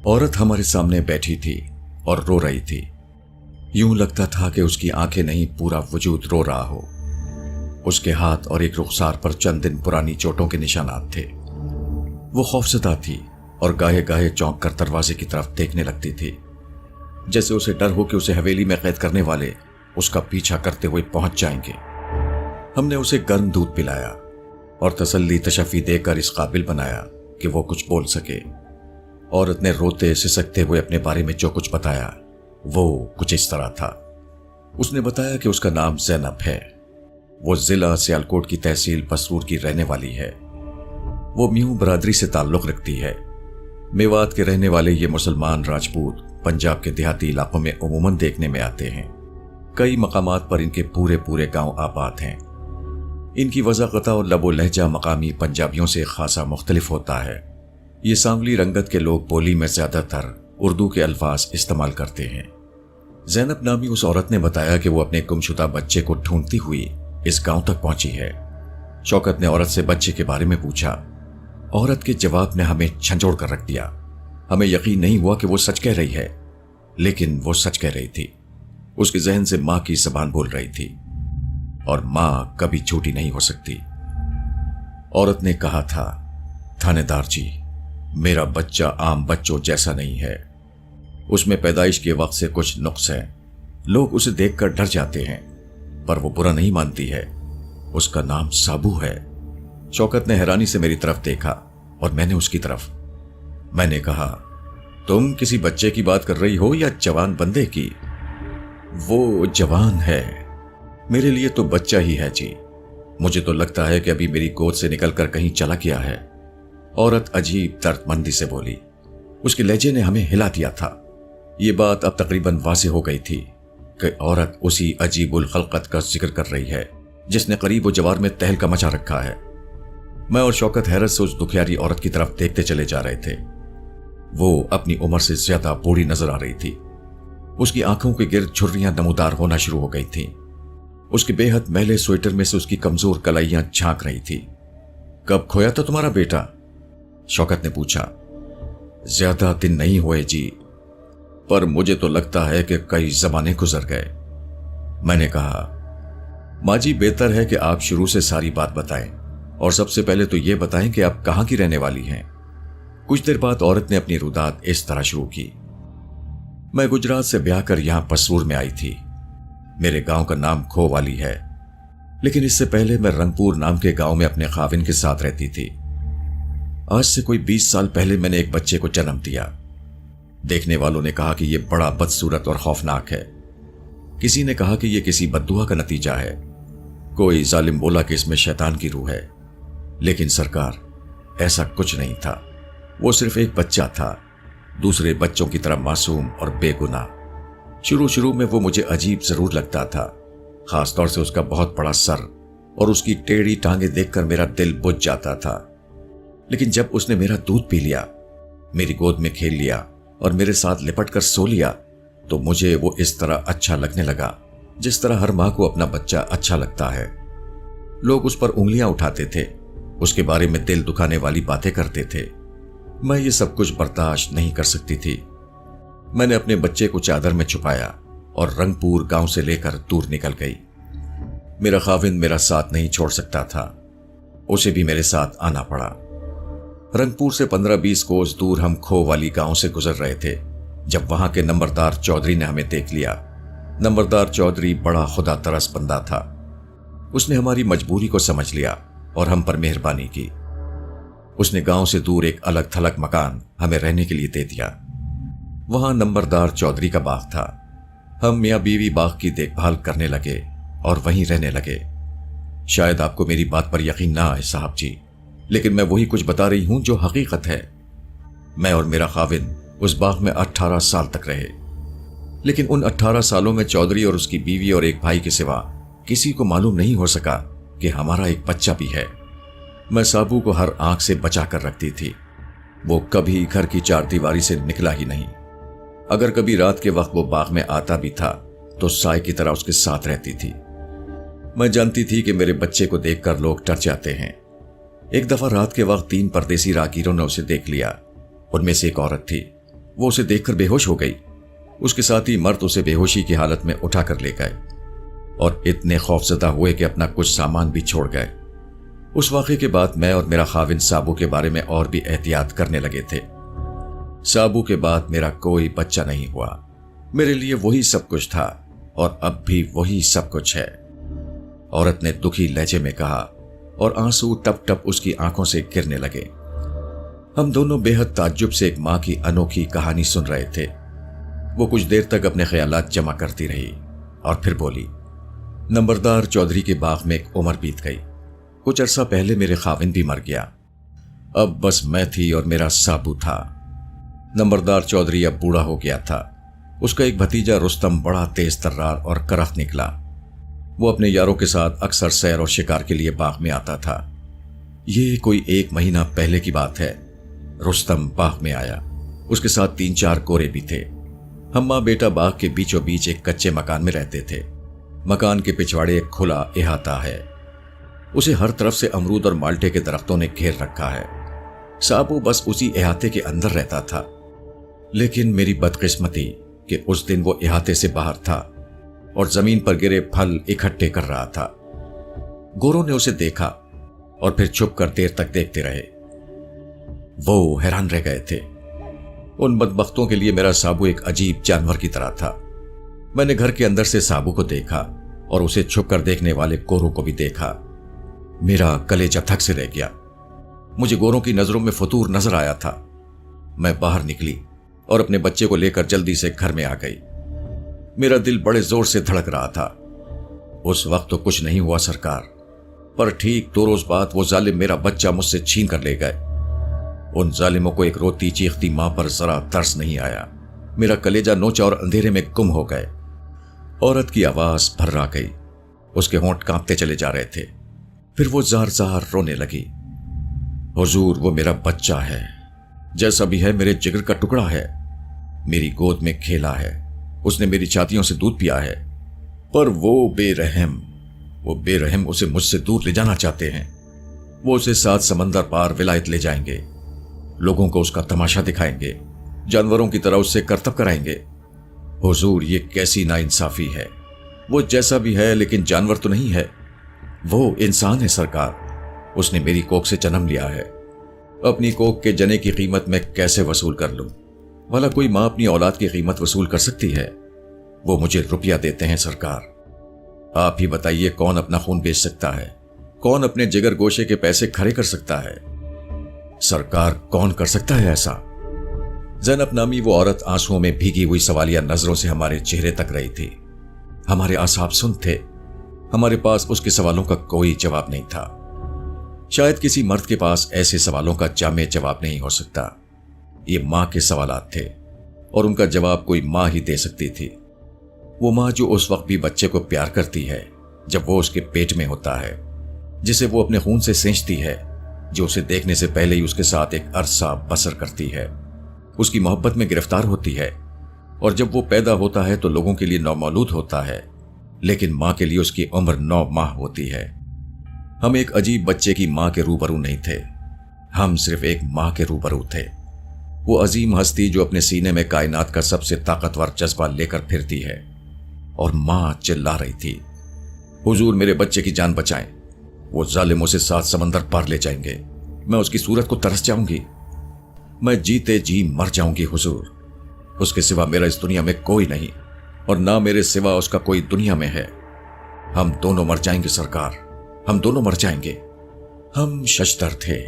औरत हमारे सामने बैठी थी और रो रही थी। यूं लगता था कि उसकी आंखें नहीं, पूरा वजूद रो रहा हो। उसके हाथ और एक रुखसार पर चंद दिन पुरानी चोटों के निशानात थे। वो खौफजदा थी और गाहे गाहे चौंक कर दरवाजे की तरफ देखने लगती थी, जैसे उसे डर हो कि उसे हवेली में कैद करने वाले उसका पीछा करते हुए पहुंच जाएंगे। हमने उसे गर्म दूध पिलाया और तसल्ली तशफी देकर इस काबिल बनाया कि वो कुछ बोल सके। औरत ने रोते सिसकते हुए अपने बारे में जो कुछ बताया वो कुछ इस तरह था। उसने बताया कि उसका नाम ज़ैनब है। वो जिला सियालकोट की तहसील पसरूर की रहने वाली है। वो म्यूं बरादरी से ताल्लुक रखती है। मेवात के रहने वाले ये मुसलमान राजपूत पंजाब के देहाती इलाकों में उमूमन देखने में आते हैं। कई मकामात पर इनके पूरे पूरे गांव आबाद हैं। इनकी वज़ाक़त और लबो लहजा मकामी पंजाबियों से खासा मुख्तलिफ होता है। ये सांवली रंगत के लोग बोली में ज़्यादातर उर्दू के अल्फाज इस्तेमाल करते हैं। ज़ैनब नामी उस औरत ने बताया कि वो अपने गुमशुदा बच्चे को ढूंढती हुई इस गांव तक पहुंची है। शौकत ने औरत से बच्चे के बारे में पूछा। औरत के जवाब ने हमें झंझोड़ कर रख दिया। हमें यकीन नहीं हुआ कि वो सच कह रही है, लेकिन वो सच कह रही थी। उसके जहन से मां की ज़बान बोल रही थी और मां कभी झूठी नहीं हो सकती। औरत ने कहा था, थानेदार जी, मेरा बच्चा आम बच्चों जैसा नहीं है। उसमें पैदाइश के वक्त से कुछ नुक्स हैं। लोग उसे देखकर डर जाते हैं, पर वो बुरा नहीं मानती है। उसका नाम साबू है। शौकत ने हैरानी से मेरी तरफ देखा और मैंने उसकी तरफ। मैंने कहा, तुम किसी बच्चे की बात कर रही हो या जवान बंदे की? वो जवान है। मेरे लिए तो बच्चा ही है जी। मुझे तो लगता है कि अभी मेरी गोद से निकलकर कहीं चला गया है। औरत अजीब दर्दमंदी से बोली। उसके लहजे ने हमें हिला दिया था। ये बात अब तकरीबन वाज़ेह हो गई थी कि औरत उसी अजीबुल खल्कत का जिक्र कर रही है जिसने करीब व जवार में तहलका मचा रखा है। मैं और शौकत हैरत से उस दुखियारी औरत की तरफ देखते चले जा रहे थे। वो अपनी उम्र से ज्यादा बूढ़ी नजर आ रही थी। उसकी आंखों के गिर्द झुर्रियां नमूदार होना शुरू हो गई थीं। उसके बेहद मैले स्वेटर में से उसकी कमजोर कलाइयां झांक रही थी। कब खोया था तुम्हारा बेटा? शौकत ने पूछा। ज्यादा दिन नहीं हुए जी, पर मुझे तो लगता है कि कई जमाने गुजर गए। मैंने कहा, माँ जी, बेहतर है कि आप शुरू से सारी बात बताएं और सबसे पहले तो यह बताएं कि आप कहां की रहने वाली हैं। कुछ देर बाद औरत ने अपनी रुदात इस तरह शुरू की। मैं गुजरात से ब्याह कर यहां पसरूर में आई थी। मेरे गांव का नाम खोवाली है, लेकिन इससे पहले मैं रंगपुर नाम के गांव में अपने खाविन के साथ रहती थी। आज से कोई 20 साल पहले मैंने एक बच्चे को जन्म दिया। देखने वालों ने कहा कि यह बड़ा बदसूरत और खौफनाक है। किसी ने कहा कि यह किसी बद्दुआ का नतीजा है। कोई जालिम बोला कि इसमें शैतान की रूह है। लेकिन सरकार, ऐसा कुछ नहीं था। वो सिर्फ एक बच्चा था, दूसरे बच्चों की तरह मासूम और बेगुनाह। शुरू में वो मुझे अजीब जरूर लगता था, खासतौर से उसका बहुत बड़ा सर और उसकी टेढ़ी टांगें देखकर मेरा दिल बुझ जाता था। लेकिन जब उसने मेरा दूध पी लिया, मेरी गोद में खेल लिया और मेरे साथ लिपट कर सो लिया, तो मुझे वो इस तरह अच्छा लगने लगा जिस तरह हर माँ को अपना बच्चा अच्छा लगता है। लोग उस पर उंगलियां उठाते थे, उसके बारे में दिल दुखाने वाली बातें करते थे। मैं ये सब कुछ बर्दाश्त नहीं कर सकती थी। मैंने अपने बच्चे को चादर में छुपाया और रंगपुर गांव से लेकर दूर निकल गई। मेरा खाविन मेरा साथ नहीं छोड़ सकता था, उसे भी मेरे साथ आना पड़ा। रंगपुर से 15-20 कोस दूर हम खोवाली गांव से गुजर रहे थे जब वहां के नंबरदार चौधरी ने हमें देख लिया। नंबरदार चौधरी बड़ा खुदा तरस बंदा था। उसने हमारी मजबूरी को समझ लिया और हम पर मेहरबानी की। उसने गांव से दूर एक अलग थलग मकान हमें रहने के लिए दे दिया। वहां नंबरदार चौधरी का बाग था। हम मियां बीवी बाग की देखभाल करने लगे और वहीं रहने लगे। शायद आपको मेरी बात पर यकीन ना आए साहब जी, लेकिन मैं वही कुछ बता रही हूं जो हकीकत है। मैं और मेरा खाविन उस बाग में 18 साल तक रहे, लेकिन उन 18 सालों में चौधरी और उसकी बीवी और एक भाई के सिवा किसी को मालूम नहीं हो सका कि हमारा एक बच्चा भी है। मैं साबू को हर आंख से बचा कर रखती थी। वो कभी घर की चारदीवारी से निकला ही नहीं। अगर कभी रात के वक्त वो बाग में आता भी था तो साय की तरह उसके साथ रहती थी। मैं जानती थी कि मेरे बच्चे को देखकर लोग डर जाते हैं। एक दफा रात के वक्त 3 परदेसी राहगीरों ने उसे देख लिया। उनमें से एक औरत थी। वो उसे देखकर बेहोश हो गई। उसके साथ ही मर्द उसे बेहोशी की हालत में उठा कर ले गए और इतने खौफजदा हुए कि अपना कुछ सामान भी छोड़ गए। उस वाक़े के बाद मैं और मेरा खाविन साबू के बारे में और भी एहतियात करने लगे थे। साबू के बाद मेरा कोई बच्चा नहीं हुआ। मेरे लिए वही सब कुछ था और अब भी वही सब कुछ है, औरत ने दुखी लहजे में कहा और आंसू टप टप उसकी आंखों से गिरने लगे। हम दोनों बेहद ताज्जुब से एक मां की अनोखी कहानी सुन रहे थे। वो कुछ देर तक अपने ख्यालात जमा करती रही और फिर बोली, नंबरदार चौधरी के बाग में एक उम्र बीत गई। कुछ अरसा पहले मेरे खाविन भी मर गया। अब बस मैं थी और मेरा साबू था। नंबरदार चौधरी अब बूढ़ा हो गया था। उसका एक भतीजा रुस्तम बड़ा तेज तर्रार और करख्त निकला। वो अपने यारों के साथ अक्सर सैर और शिकार के लिए बाग में आता था। ये कोई 1 महीना पहले की बात है। रुस्तम बाग में आया। उसके साथ 3-4 कोरे भी थे। हम माँ बेटा बाग के बीचों बीच एक कच्चे मकान में रहते थे। मकान के पिछवाड़े एक खुला इहाता है। उसे हर तरफ से अमरूद और माल्टे के दरख्तों ने घेर रखा है। साबू बस उसी इहाते के अंदर रहता था। लेकिन मेरी बदकिस्मती कि उस दिन वो इहाते से बाहर था और जमीन पर गिरे फल इकट्ठे कर रहा था। गोरों ने उसे देखा और फिर छुप कर देर तक देखते रहे। वो हैरान रह गए थे। उन बदबख्तों के लिए मेरा साबू एक अजीब जानवर की तरह था। मैंने घर के अंदर से साबू को देखा और उसे छुप कर देखने वाले गोरों को भी देखा। मेरा कलेजा धक से रह गया। मुझे गोरों की नजरों में फतूर नजर आया था। मैं बाहर निकली और अपने बच्चे को लेकर जल्दी से घर में आ गई। मेरा दिल बड़े जोर से धड़क रहा था। उस वक्त तो कुछ नहीं हुआ सरकार, पर ठीक 2 रोज बाद वो जालिम मेरा बच्चा मुझसे छीन कर ले गए। उन जालिमों को एक रोती चीखती मां पर जरा तरस नहीं आया। मेरा कलेजा नोचा और अंधेरे में गुम हो गए। औरत की आवाज भर्रा गई। उसके होंठ कांपते चले जा रहे थे। फिर वो जार जार रोने लगी। हुजूर, वो मेरा बच्चा है, जैसा भी है मेरे जिगर का टुकड़ा है। मेरी गोद में खेला है, उसने मेरी छातियों से दूध पिया है, पर वो बेरहम उसे मुझसे दूर ले जाना चाहते हैं। वो उसे 7 समंदर पार विलायत ले जाएंगे। लोगों को उसका तमाशा दिखाएंगे, जानवरों की तरह उससे करतब कराएंगे। हुजूर, ये कैसी नाइंसाफी है। वो जैसा भी है लेकिन जानवर तो नहीं है, वो इंसान है सरकार। उसने मेरी कोख से जन्म लिया है। अपनी कोख के जने की कीमत मैं कैसे वसूल कर लूं? भला कोई मां अपनी औलाद की कीमत वसूल कर सकती है? वो मुझे रुपया देते हैं सरकार। आप ही बताइए, कौन अपना खून बेच सकता है? कौन अपने जिगर गोशे के पैसे खड़े कर सकता है? सरकार, कौन कर सकता है ऐसा? ज़ैनब नामी वो औरत आंसुओं में भीगी हुई सवालिया नजरों से हमारे चेहरे तक रही थी। हमारे आसाब सुन थे। हमारे पास उसके सवालों का कोई जवाब नहीं था। शायद किसी मर्द के पास ऐसे सवालों का जामे जवाब नहीं हो सकता। ये मां के सवालात थे और उनका जवाब कोई मां ही दे सकती थी। वो मां जो उस वक्त भी बच्चे को प्यार करती है जब वो उसके पेट में होता है, जिसे वो अपने खून से सेंचती है, जो उसे देखने से पहले ही उसके साथ एक अरसा बसर करती है, उसकी मोहब्बत में गिरफ्तार होती है, और जब वो पैदा होता है तो लोगों के लिए नौमौलूद होता है, लेकिन मां के लिए उसकी उम्र 9 माह होती है। हम एक अजीब बच्चे की मां के रूबरू नहीं थे, हम सिर्फ एक मां के रूबरू थे। वो अजीम हस्ती जो अपने सीने में कायनात का सबसे ताकतवर जज्बा लेकर फिरती है। और मां चिल्ला रही थी, हुजूर, मेरे बच्चे की जान बचाएं। वो जालिम उसे 7 समंदर पार ले जाएंगे। मैं उसकी सूरत को तरस जाऊंगी। मैं जीते जी मर जाऊंगी हुजूर। उसके सिवा मेरा इस दुनिया में कोई नहीं, और ना मेरे सिवा उसका कोई दुनिया में है। हम दोनों मर जाएंगे सरकार, हम दोनों मर जाएंगे। हम शशदर थे।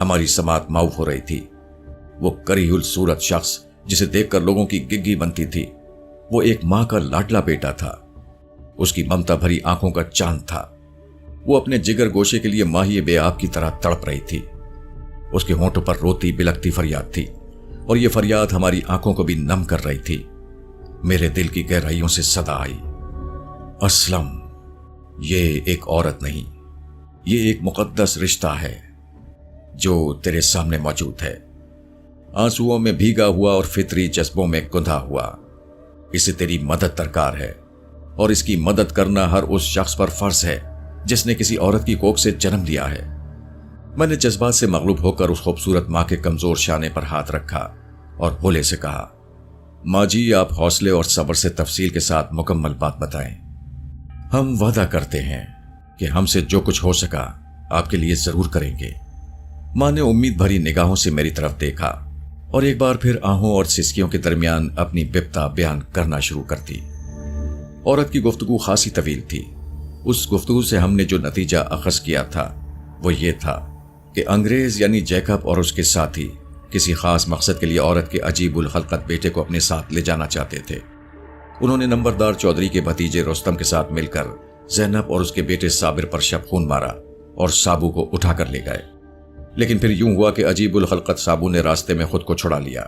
हमारी समात माऊफ हो रही थी। वो करीहुल सूरत शख्स जिसे देखकर लोगों की गिग्गी बनती थी, वो एक मां का लाडला बेटा था। उसकी ममता भरी आंखों का चांद था। वो अपने जिगर गोशे के लिए माहिए बेआब की तरह तड़प रही थी। उसके होंठों पर रोती बिलकती फरियाद थी, और ये फरियाद हमारी आंखों को भी नम कर रही थी। मेरे दिल की गहराइयों से सदा आई, असलम, ये एक औरत नहीं, ये एक मुकद्दस रिश्ता है जो तेरे सामने मौजूद है। आंसुओं में भीगा हुआ और फितरी जज्बों में गुंधा हुआ। इसे तेरी मदद दरकार है, और इसकी मदद करना हर उस शख्स पर फर्ज है जिसने किसी औरत की कोख से जन्म लिया है। मैंने जज्बात से मगलूब होकर उस खूबसूरत मां के कमजोर शाने पर हाथ रखा और भोले से कहा, माँ जी आप हौसले और सब्र से तफसील के साथ मुकम्मल बात बताएं। हम वादा करते हैं कि हमसे जो कुछ हो सका आपके लिए जरूर करेंगे। माँ ने उम्मीद भरी निगाहों से मेरी तरफ देखा और एक बार फिर आहों और सिसकियों के दरमियान अपनी बिपता बयान करना शुरू कर दी। औरत की गुफ्तगू खासी तवील थी। उस गुफ्तगू से हमने जो नतीजा अखज़ किया था वो ये था कि अंग्रेज यानी जैकब और उसके साथी किसी खास मकसद के लिए औरत के अजीबुल खलकत बेटे को अपने साथ ले जाना चाहते थे। उन्होंने नंबरदार चौधरी के भतीजे रुस्तम के साथ मिलकर ज़ैनब और उसके बेटे साबिर पर शब खून मारा और साबू को उठाकर ले गए। लेकिन फिर यूं हुआ कि अजीबुल खलकत साबू ने रास्ते में खुद को छुड़ा लिया।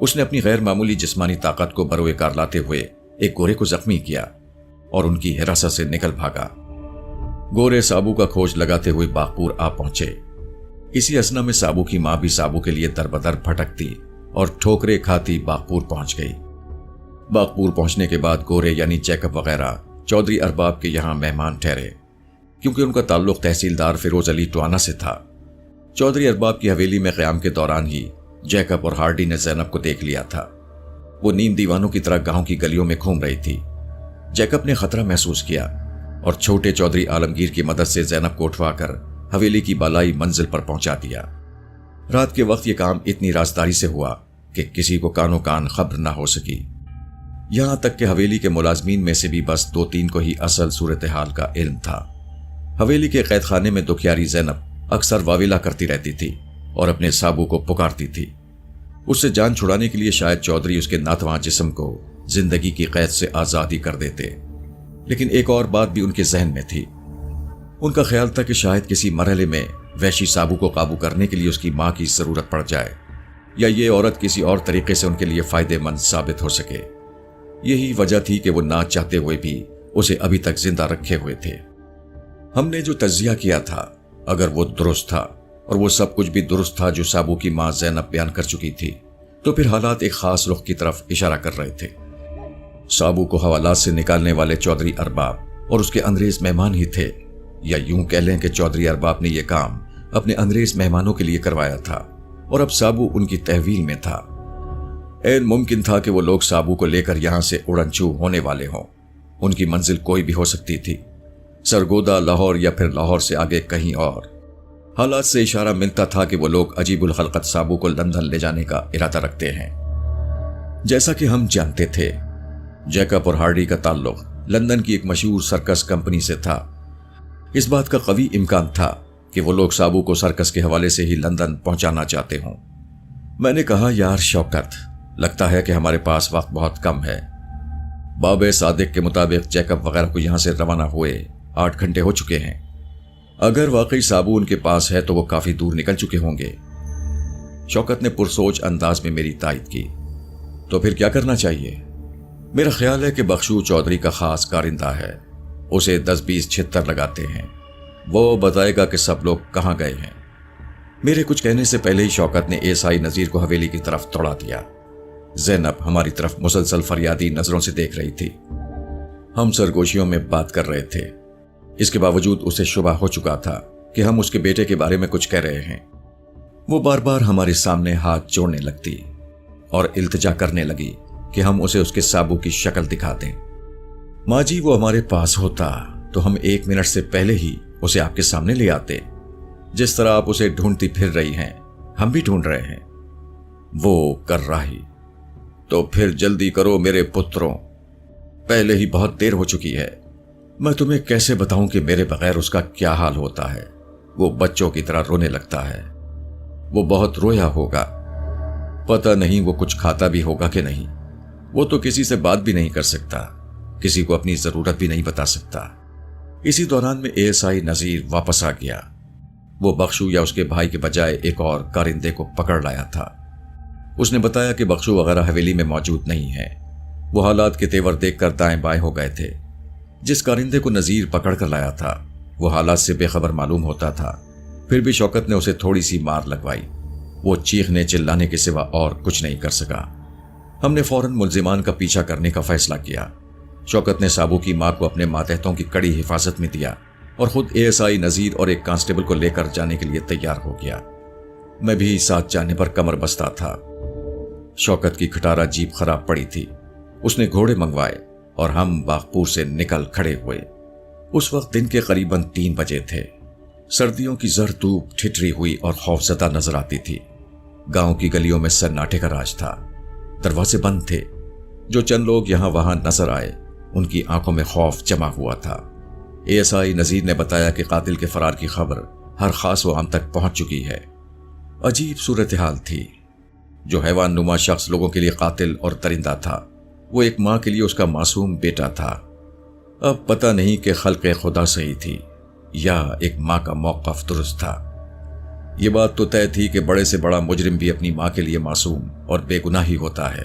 उसने अपनी गैर मामूली जिस्मानी ताकत को बरोए कार लाते हुए एक गोरे को जख्मी किया और उनकी हिरासत से निकल भागा। गोरे साबू का खोज लगाते हुए बागपुर आ पहुंचे। इसी असना में साबू की मां भी साबू के लिए दरबदर भटकती और ठोकरे खाती बागपुर पहुंच गई। बागपुर पहुंचने के बाद गोरे यानी जैकब वगैरह चौधरी अरबाब के यहां मेहमान ठहरे, क्योंकि उनका ताल्लुक तहसीलदार फिरोज अली टवाना से था। चौधरी अरबाब की हवेली में क़याम के दौरान ही जैकब और हार्डी ने ज़ैनब को देख लिया था। वो नींद दीवानों की तरह गांव की गलियों में घूम रही थी। जैकब ने खतरा महसूस किया और छोटे चौधरी आलमगीर की मदद से ज़ैनब को उठवाकर हवेली की बालाई मंजिल पर पहुंचा दिया। रात के वक्त यह काम इतनी राजदारी से हुआ कि किसी को कानो कान खबर न हो सकी। यहां तक कि हवेली के मुलाजमीन में से भी बस 2-3 को ही असल सूरत हाल का इल्म था। हवेली के कैद खाने में दुखियारी ज़ैनब अक्सर वाविला करती रहती थी और अपने साबू को पुकारती थी। उससे जान छुड़ाने के लिए शायद चौधरी उसके नातवां जिस्म को जिंदगी की कैद से आज़ादी कर देते। लेकिन एक और बात भी उनके जहन में थी। उनका ख्याल था कि शायद किसी मरहले में वैशी साबू को काबू करने के लिए उसकी मां की जरूरत पड़ जाए, या ये औरत किसी और तरीके से उनके लिए फायदेमंद साबित हो सके। यही वजह थी कि वो ना चाहते हुए भी उसे अभी तक जिंदा रखे हुए थे। हमने जो तज्जिया किया था, अगर वो दुरुस्त था और वो सब कुछ भी दुरुस्त था जो साबू की मां ज़ैनब बयान कर चुकी थी, तो फिर हालात एक खास रुख की तरफ इशारा कर रहे थे। साबू को हवालात से निकालने वाले चौधरी अरबाब और उसके अंग्रेज मेहमान ही थे, या यूं कह लें कि चौधरी अरबाब ने यह काम अपने अंग्रेज मेहमानों के लिए करवाया था और अब साबू उनकी तहवील में था। ऐन मुमकिन था कि वो लोग साबू को लेकर यहां से उड़नचू होने वाले हों। उनकी मंजिल कोई भी हो सकती थी, सरगोदा, लाहौर या फिर लाहौर से आगे कहीं और। हालात से इशारा मिलता था कि वो लोग अजीबुल खलकत साबू को लंदन ले जाने का इरादा रखते हैं। जैसा कि हम जानते थे, जैकब और हार्डी का ताल्लुक लंदन की एक मशहूर सर्कस कंपनी से था। इस बात का कवी इम्कान था कि वो लोग साबू को सर्कस के हवाले से ही लंदन पहुंचाना चाहते हों। मैंने कहा, यार शौकत, लगता है कि हमारे पास वक्त बहुत कम है। बाबे सादिक के मुताबिक जैकब वगैरह को यहां से रवाना हुए 8 घंटे हो चुके हैं। अगर वाकई साबू उनके पास है तो वो काफी दूर निकल चुके होंगे। शौकत ने पुरसोच अंदाज में मेरी तायद की। तो फिर क्या करना चाहिए? मेरा ख्याल है कि बख्शू चौधरी का खास कारिंदा है, उसे 10-20 छितर लगाते हैं, वो बताएगा कि सब लोग कहां गए हैं। मेरे कुछ कहने से पहले ही शौकत ने एएसआई नजीर को हवेली की तरफ दौड़ा दिया। ज़ैनब हमारी तरफ मुसलसल फरियादी नजरों से देख रही थी। हम सरगोशियों में बात कर रहे थे। इसके बावजूद उसे शुबा हो चुका था कि हम उसके बेटे के बारे में कुछ कह रहे हैं। वो बार बार हमारे सामने हाथ जोड़ने लगती और इल्तिजा करने लगी कि हम उसे उसके साबू की शक्ल दिखा दें। माँ जी, वो हमारे पास होता तो हम 1 मिनट से पहले ही उसे आपके सामने ले आते। जिस तरह आप उसे ढूंढती फिर रही हैं, हम भी ढूंढ रहे हैं। वो कर रही। तो फिर जल्दी करो मेरे पुत्रों, पहले ही बहुत देर हो चुकी है। मैं तुम्हें कैसे बताऊं कि मेरे बगैर उसका क्या हाल होता है। वो बच्चों की तरह रोने लगता है। वो बहुत रोया होगा, पता नहीं वो कुछ खाता भी होगा कि नहीं। वो तो किसी से बात भी नहीं कर सकता, किसी को अपनी जरूरत भी नहीं बता सकता। इसी दौरान में एएसआई नजीर वापस आ गया। वो बख्शू या उसके भाई के बजाय एक और कारिंदे को पकड़ लाया था। उसने बताया कि बख्शू वगैरह हवेली में मौजूद नहीं है। वो हालात के तेवर देखकर दाएं बाएं हो गए थे। जिस कारिंदे को नजीर पकड़ कर लाया था वो हालात से बेखबर मालूम होता था। फिर भी शौकत ने उसे थोड़ी सी मार लगवाई। वो चीखने चिल्लाने के सिवा और कुछ नहीं कर सका। हमने फौरन मुल्जिमान का पीछा करने का फैसला किया। शौकत ने साबू की मां को अपने मातहतों की कड़ी हिफाजत में दिया और खुद एएसआई नजीर और एक कांस्टेबल को लेकर जाने के लिए तैयार हो गया। मैं भी साथ जाने पर कमर बस्ता था। शौकत की खटारा जीप खराब पड़ी थी। उसने घोड़े मंगवाए और हम बागपुर से निकल खड़े हुए। उस वक्त दिन के करीबन 3 बजे थे। सर्दियों की जर धूप ठिठरी हुई और खौफजदा नजर आती थी। गांव की गलियों में सन्नाटे का राज था। दरवाजे बंद थे। जो चंद लोग यहां वहां नजर आए, उनकी आंखों में खौफ जमा हुआ था। एएसआई नजीर ने बताया कि कातिल के फरार की खबर हर खास व आम तक पहुंच चुकी है। अजीब सूरत हाल थी। जो हैवान नुमा शख्स लोगों के लिए कातिल और दरिंदा था, वो एक मां के लिए उसका मासूम बेटा था। अब पता नहीं कि खल्क़े खुदा सही थी या एक मां का मौक़िफ़ दुरुस्त था। ये बात तो तय थी कि बड़े से बड़ा मुजरिम भी अपनी मां के लिए मासूम और बेगुनाह ही होता है।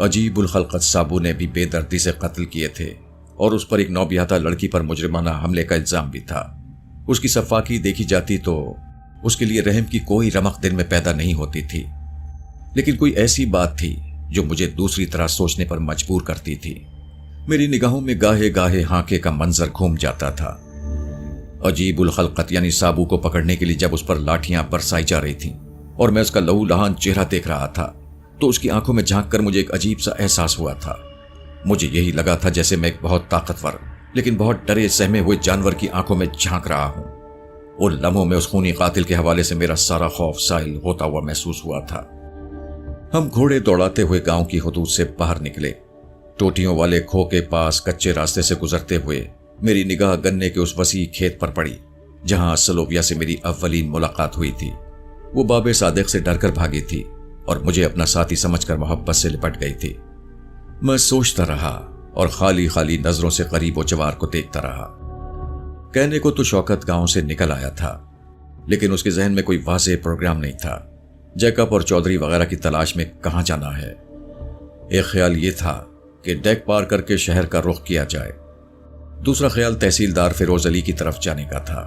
अजीबुल खल्क़त साबू ने भी बेदर्दी से कत्ल किए थे और उस पर एक नौबियाता लड़की पर मुजरिमाना हमले का इल्जाम भी था। उसकी सफाकी देखी जाती तो उसके लिए रहम की कोई रमक दिल में पैदा नहीं होती थी, लेकिन कोई ऐसी बात थी जो मुझे दूसरी तरह सोचने पर मजबूर करती थी। मेरी निगाहों में गाहे गाहे हाके का मंजर घूम जाता था। अजीबुल खल्क़त यानी साबू को पकड़ने के लिए जब उस पर लाठियां बरसाई जा रही थीं और मैं उसका लहू लहान चेहरा देख रहा था, तो उसकी आंखों में झांक कर मुझे एक अजीब सा एहसास हुआ था। मुझे यही लगा था जैसे मैं एक बहुत ताकतवर लेकिन बहुत डरे सहमे हुए जानवर की आंखों में झांक रहा हूं। उन लम्हों में उस खूनी कातिल के हवाले से मेरा सारा खौफ साइल होता हुआ महसूस हुआ था। हम घोड़े दौड़ाते हुए गांव की हदूद से बाहर निकले। टोटियों वाले खो के पास कच्चे रास्ते से गुजरते हुए मेरी निगाह गन्ने के उस वसी खेत पर पड़ी जहां सलोविया से मेरी अव्वलीन मुलाकात हुई थी। वो बाबे सादिक से डरकर भागी थी और मुझे अपना साथी समझकर मोहब्बत से लिपट गई थी। मैं सोचता रहा और खाली खाली नजरों से करीब जवार को देखता रहा। कहने को तो शौकत गांव से निकल आया था, लेकिन उसके जहन में कोई वाज़ेह प्रोग्राम नहीं था। जैकब और चौधरी वगैरह की तलाश में कहां जाना है। एक ख्याल ये था कि डेक पार करके शहर का रुख किया जाए। दूसरा ख्याल तहसीलदार फिरोज अली की तरफ जाने का था।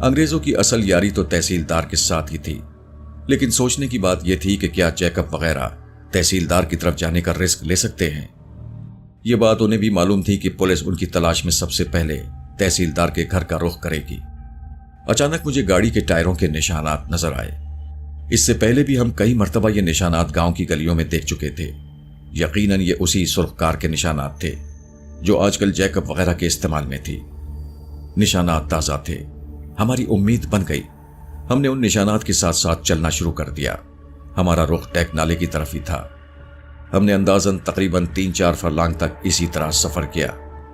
अंग्रेजों की असल यारी तो तहसीलदार के साथ ही थी, लेकिन सोचने की बात यह थी कि क्या जैकब वगैरह तहसीलदार की तरफ जाने का रिस्क ले सकते हैं। यह बात उन्हें भी मालूम थी कि पुलिस उनकी तलाश में सबसे पहले तहसीलदार के घर का रुख करेगी। अचानक मुझे गाड़ी के टायरों के निशानात नजर आए। इससे पहले भी हम कई मर्तबा ये निशानात गांव की गलियों में देख चुके थे। यकीनन ये उसी सुर्ख कार के निशानात थे जो आजकल जैकब वगैरह के इस्तेमाल में थी। निशानात ताज़ा थे। हमारी उम्मीद बन गई। हमने उन निशानात के साथ साथ चलना शुरू कर दिया। हमारा रुख टैक नाले की तरफ ही था। हमने अंदाजन तकरीबन 3-4 फरलांग तक इसी तरह सफर किया।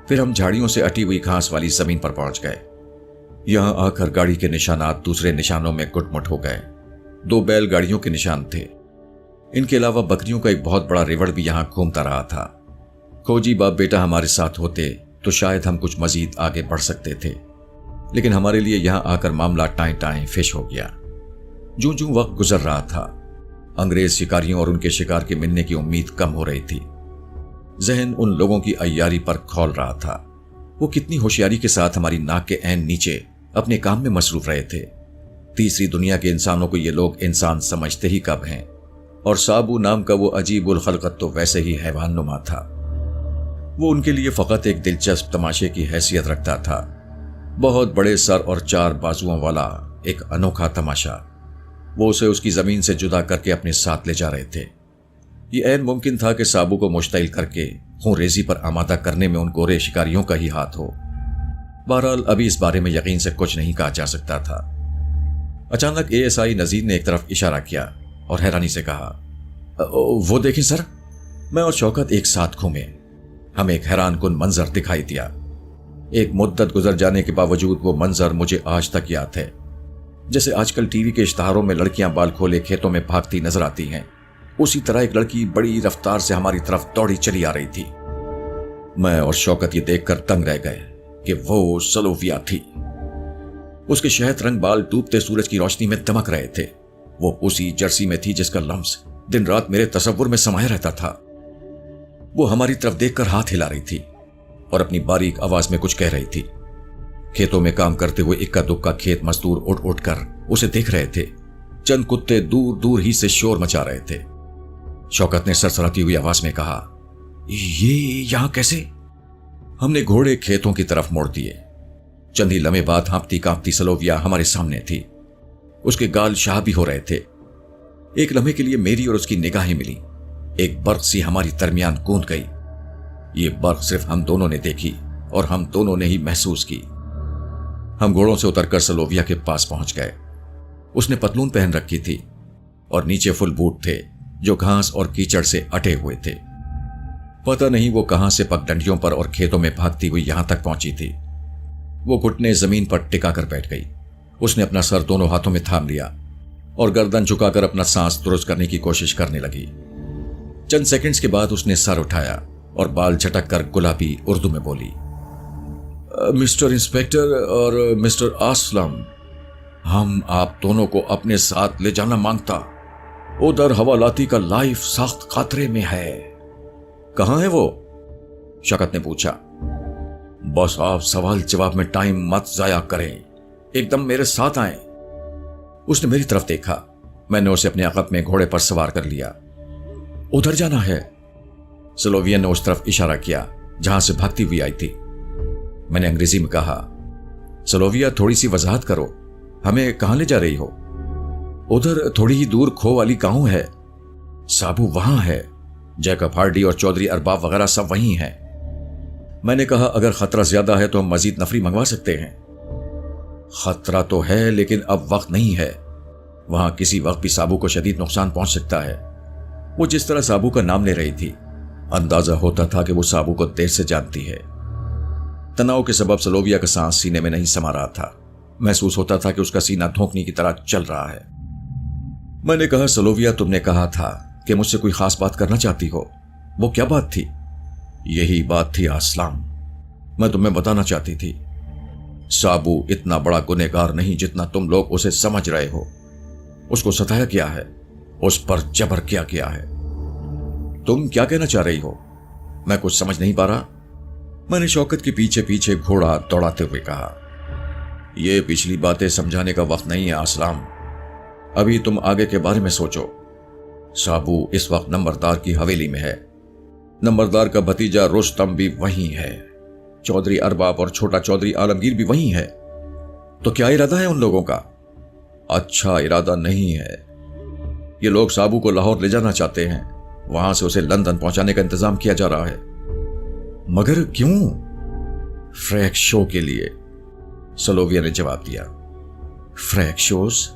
फिर हम झाड़ियों से अटी हुई घास वाली जमीन पर पहुंच गए। यहां आकर गाड़ी के निशानात दूसरे निशानों में गुटमुट हो गए। 2 बैलगाड़ियों के निशान थे। इनके अलावा बकरियों का एक बहुत बड़ा रेवड़ भी यहां घूमता रहा था। खोजी बाप बेटा हमारे साथ होते तो शायद हम कुछ मजीद आगे बढ़ सकते थे, लेकिन हमारे लिए यहां आकर मामला टाएं टाएं फिश हो गया। जूं जूं वक्त गुजर रहा था, अंग्रेज शिकारियों और उनके शिकार के मिलने की उम्मीद कम हो रही थी। जहन उन लोगों की अय्यारी पर खौल रहा था। वो कितनी होशियारी के साथ हमारी नाक के ऐन नीचे अपने काम में मसरूफ रहे थे। तीसरी दुनिया के इंसानों को ये लोग इंसान समझते ही कब हैं, और साबू नाम का वो अजीबुल खल्क़त तो वैसे ही हैवान नुमा था। वो उनके लिए फ़कत एक दिलचस्प तमाशे की हैसियत रखता था। बहुत बड़े सर और 4 बाजुओं वाला एक अनोखा तमाशा। वो उसे उसकी ज़मीन से जुदा करके अपने साथ ले जा रहे थे। ये ऐन मुमकिन था कि साबू को मुश्तइल करके खून रेजी पर आमादा करने में उन गोरे शिकारियों का ही हाथ हो। बहरहाल अभी इस बारे में यकीन से कुछ नहीं कहा जा सकता था। अचानक एएसआई नजीर ने एक तरफ इशारा किया और हैरानी से कहा, वो देखें सर। मैं और शौकत एक साथ घूमे। हमें एक हैरान कुन मंजर दिखाई दिया। एक मुद्दत गुजर जाने के बावजूद वो मंजर मुझे आज तक याद है। जैसे आजकल टीवी के इश्तहारों में लड़कियां बाल खोले खेतों में भागती नजर आती हैं, उसी तरह एक लड़की बड़ी रफ्तार से हमारी तरफ दौड़ी चली आ रही थी। मैं और शौकत ये देखकर तंग रह गए कि वो सलोविया थी। उसके शहद रंग बाल डूबते सूरज की रोशनी में दमक रहे थे। वो उसी जर्सी में थी जिसका लम्स दिन रात मेरे तसव्वुर में समाया रहता था। वो हमारी तरफ देखकर हाथ हिला रही थी और अपनी बारीक आवाज में कुछ कह रही थी। खेतों में काम करते हुए इक्का दुक्का खेत मजदूर उठ उठ कर उसे देख रहे थे। चंद कुत्ते दूर दूर ही से शोर मचा रहे थे। शौकत ने सरसराती हुई आवाज में कहा, ये यहां कैसे? हमने घोड़े खेतों की तरफ मोड़ दिए। चंद ही लम्हे बाद हाँपती कांपती सलोविया हमारे सामने थी। उसके गाल शाह भी हो रहे थे। एक लम्हे के लिए मेरी और उसकी निगाहें मिली। एक बर्क सी हमारी दरमियान कूद गई। ये बर्क सिर्फ हम दोनों ने देखी और हम दोनों ने ही महसूस की। हम घोड़ों से उतरकर सलोविया के पास पहुंच गए। उसने पतलून पहन रखी थी और नीचे फुल बूट थे जो घास और कीचड़ से अटे हुए थे। पता नहीं वो कहां से पगडंडियों पर और खेतों में भागती हुई यहां तक पहुंची थी। वो घुटने जमीन पर टिकाकर बैठ गई। उसने अपना सर दोनों हाथों में थाम लिया और गर्दन झुकाकर अपना सांस दुरुस्त करने की कोशिश करने लगी। चंद सेकंड्स के बाद उसने सर उठाया और बाल झटक कर गुलाबी उर्दू में बोली, मिस्टर इंस्पेक्टर और मिस्टर असलम, हम आप दोनों को अपने साथ ले जाना मांगता। उधर हवालाती का लाइफ सख्त खतरे में है। कहां है वो? शौकत ने पूछा। बस आप सवाल जवाब में टाइम मत जाया करें, एकदम मेरे साथ आए। उसने मेरी तरफ देखा। मैंने उसे अपने अक़ब में घोड़े पर सवार कर लिया। उधर जाना है। सलोविया ने उस तरफ इशारा किया जहां से भागती हुई आई थी। मैंने अंग्रेजी में कहा, सलोविया थोड़ी सी वजाहत करो, हमें कहां ले जा रही हो? उधर थोड़ी ही दूर खो वाली गांव है। साबू वहां है। जैकब हार्डी और चौधरी अरबाब वगैरह सब वहीं हैं। मैंने कहा, अगर खतरा ज्यादा है तो हम मजीद नफरी मंगवा सकते हैं। खतरा तो है लेकिन अब वक्त नहीं है। वहां किसी वक्त भी साबू को शदीद नुकसान पहुंच सकता है। वो जिस तरह साबू का नाम ले रही थी, अंदाजा होता था कि वो साबू को देर से जानती है। तनाव के सबब सलोविया का सांस सीने में नहीं समा रहा था। महसूस होता था कि उसका सीना धोंकने की तरह चल रहा है। मैंने कहा, सलोविया, तुमने कहा था कि मुझसे कोई खास बात करना चाहती हो। वो क्या बात थी? यही बात थी असलम, मैं तुम्हें बताना चाहती थी। साबू इतना बड़ा गुनहगार नहीं जितना तुम लोग उसे समझ रहे हो। उसको सताया क्या है, उस पर जबर क्या किया है। तुम क्या कहना चाह रही हो? मैं कुछ समझ नहीं पा रहा। मैंने शौकत के पीछे पीछे घोड़ा दौड़ाते हुए कहा, यह पिछली बातें समझाने का वक्त नहीं है असलम, अभी तुम आगे के बारे में सोचो। साबू इस वक्त नंबरदार की हवेली में है। नंबरदार का भतीजा रुस्तम भी वहीं है। चौधरी अरबाब और छोटा चौधरी आलमगीर भी वहीं है। तो क्या इरादा है उन लोगों का? अच्छा इरादा नहीं है। ये लोग साबू को लाहौर ले जाना चाहते हैं। वहां से उसे लंदन पहुंचाने का इंतजाम किया जा रहा है। मगर क्यों? फ्रैक शो के लिए, सलोविया ने जवाब दिया। फ्रैक शोज?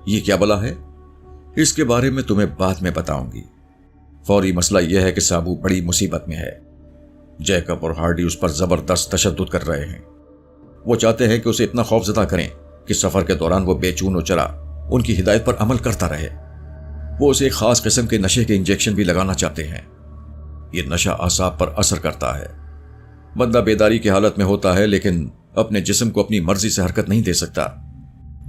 ये क्या बला है? इसके बारे में तुम्हें बाद में बताऊंगी। फौरी मसला यह है कि साबू बड़ी मुसीबत में है। जैकब और हार्डी उस पर जबरदस्त तशद्दुद कर रहे हैं। वो चाहते हैं कि उसे इतना खौफजदा करें कि सफर के दौरान वो बेचून और चरा उनकी हिदायत पर अमल करता रहे। वो उसे एक खास किस्म के नशे के इंजेक्शन भी लगाना चाहते हैं। ये नशा आसाब पर असर करता है। बंदा बेदारी की हालत में होता है लेकिन अपने जिस्म को अपनी मर्जी से हरकत नहीं दे सकता।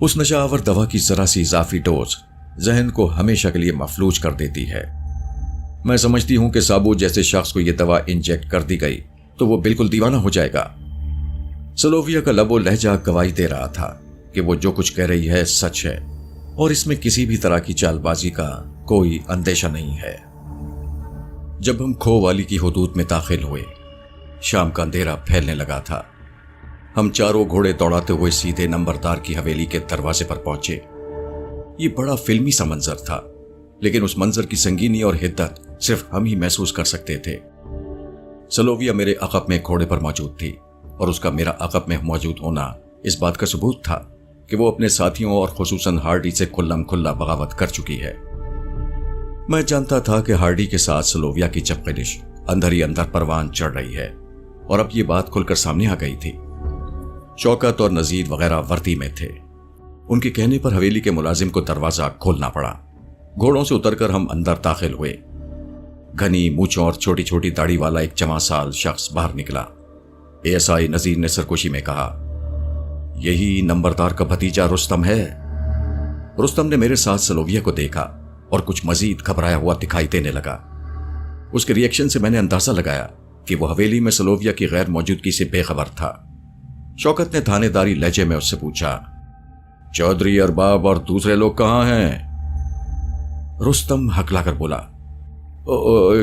उस नशा आवर दवा की जरा सी इजाफी डोज जहन को हमेशा के लिए मफलूज कर देती है। मैं समझती हूं कि साबू जैसे शख्स को यह दवा इंजेक्ट कर दी गई तो वो बिल्कुल दीवाना हो जाएगा। सलोविया का लबो लहजा गवाही दे रहा था कि वो जो कुछ कह रही है सच है और इसमें किसी भी तरह की चालबाजी का कोई अंदेशा नहीं है। जब हम खो वाली की हुदूद में दाखिल हुए, शाम का अंधेरा फैलने लगा था। हम चारों घोड़े दौड़ाते हुए सीधे नंबरदार की हवेली के दरवाजे पर पहुंचे। ये बड़ा फिल्मी सा मंजर था, लेकिन उस मंजर की संगीनी और हिद्दत सिर्फ हम ही महसूस कर सकते थे। सलोविया मेरे अक़ब में घोड़े पर मौजूद थी और उसका मेरा अक़ब में मौजूद होना इस बात का सबूत था कि वो अपने साथियों और खुसूसन हार्डी से खुल्लम खुल्ला बगावत कर चुकी है। मैं जानता था कि हार्डी के साथ सलोविया की चपकलिश अंदर ही अंदर परवान चढ़ रही है और अब ये बात खुलकर सामने आ गई थी। शौकत और नजीर वगैरह वर्दी में थे। उनके कहने पर हवेली के मुलाजिम को दरवाजा खोलना पड़ा। घोड़ों से उतरकर हम अंदर दाखिल हुए। घनी मूंछों और छोटी छोटी दाढ़ी वाला एक चमासाल शख्स बाहर निकला। एएसआई नजीर ने सरकोशी में कहा, यही नंबरदार का भतीजा रुस्तम है। रुस्तम ने मेरे साथ सलोविया को देखा और कुछ मजीद घबराया हुआ दिखाई देने लगा। उसके रिएक्शन से मैंने अंदाजा लगाया कि वो हवेली में सलोविया की गैर मौजूदगी से बेखबर था। शौकत ने थानेदारी लहजे में उससे पूछा, चौधरी अरबाब और दूसरे लोग कहां हैं? रुस्तम हकलाकर बोला,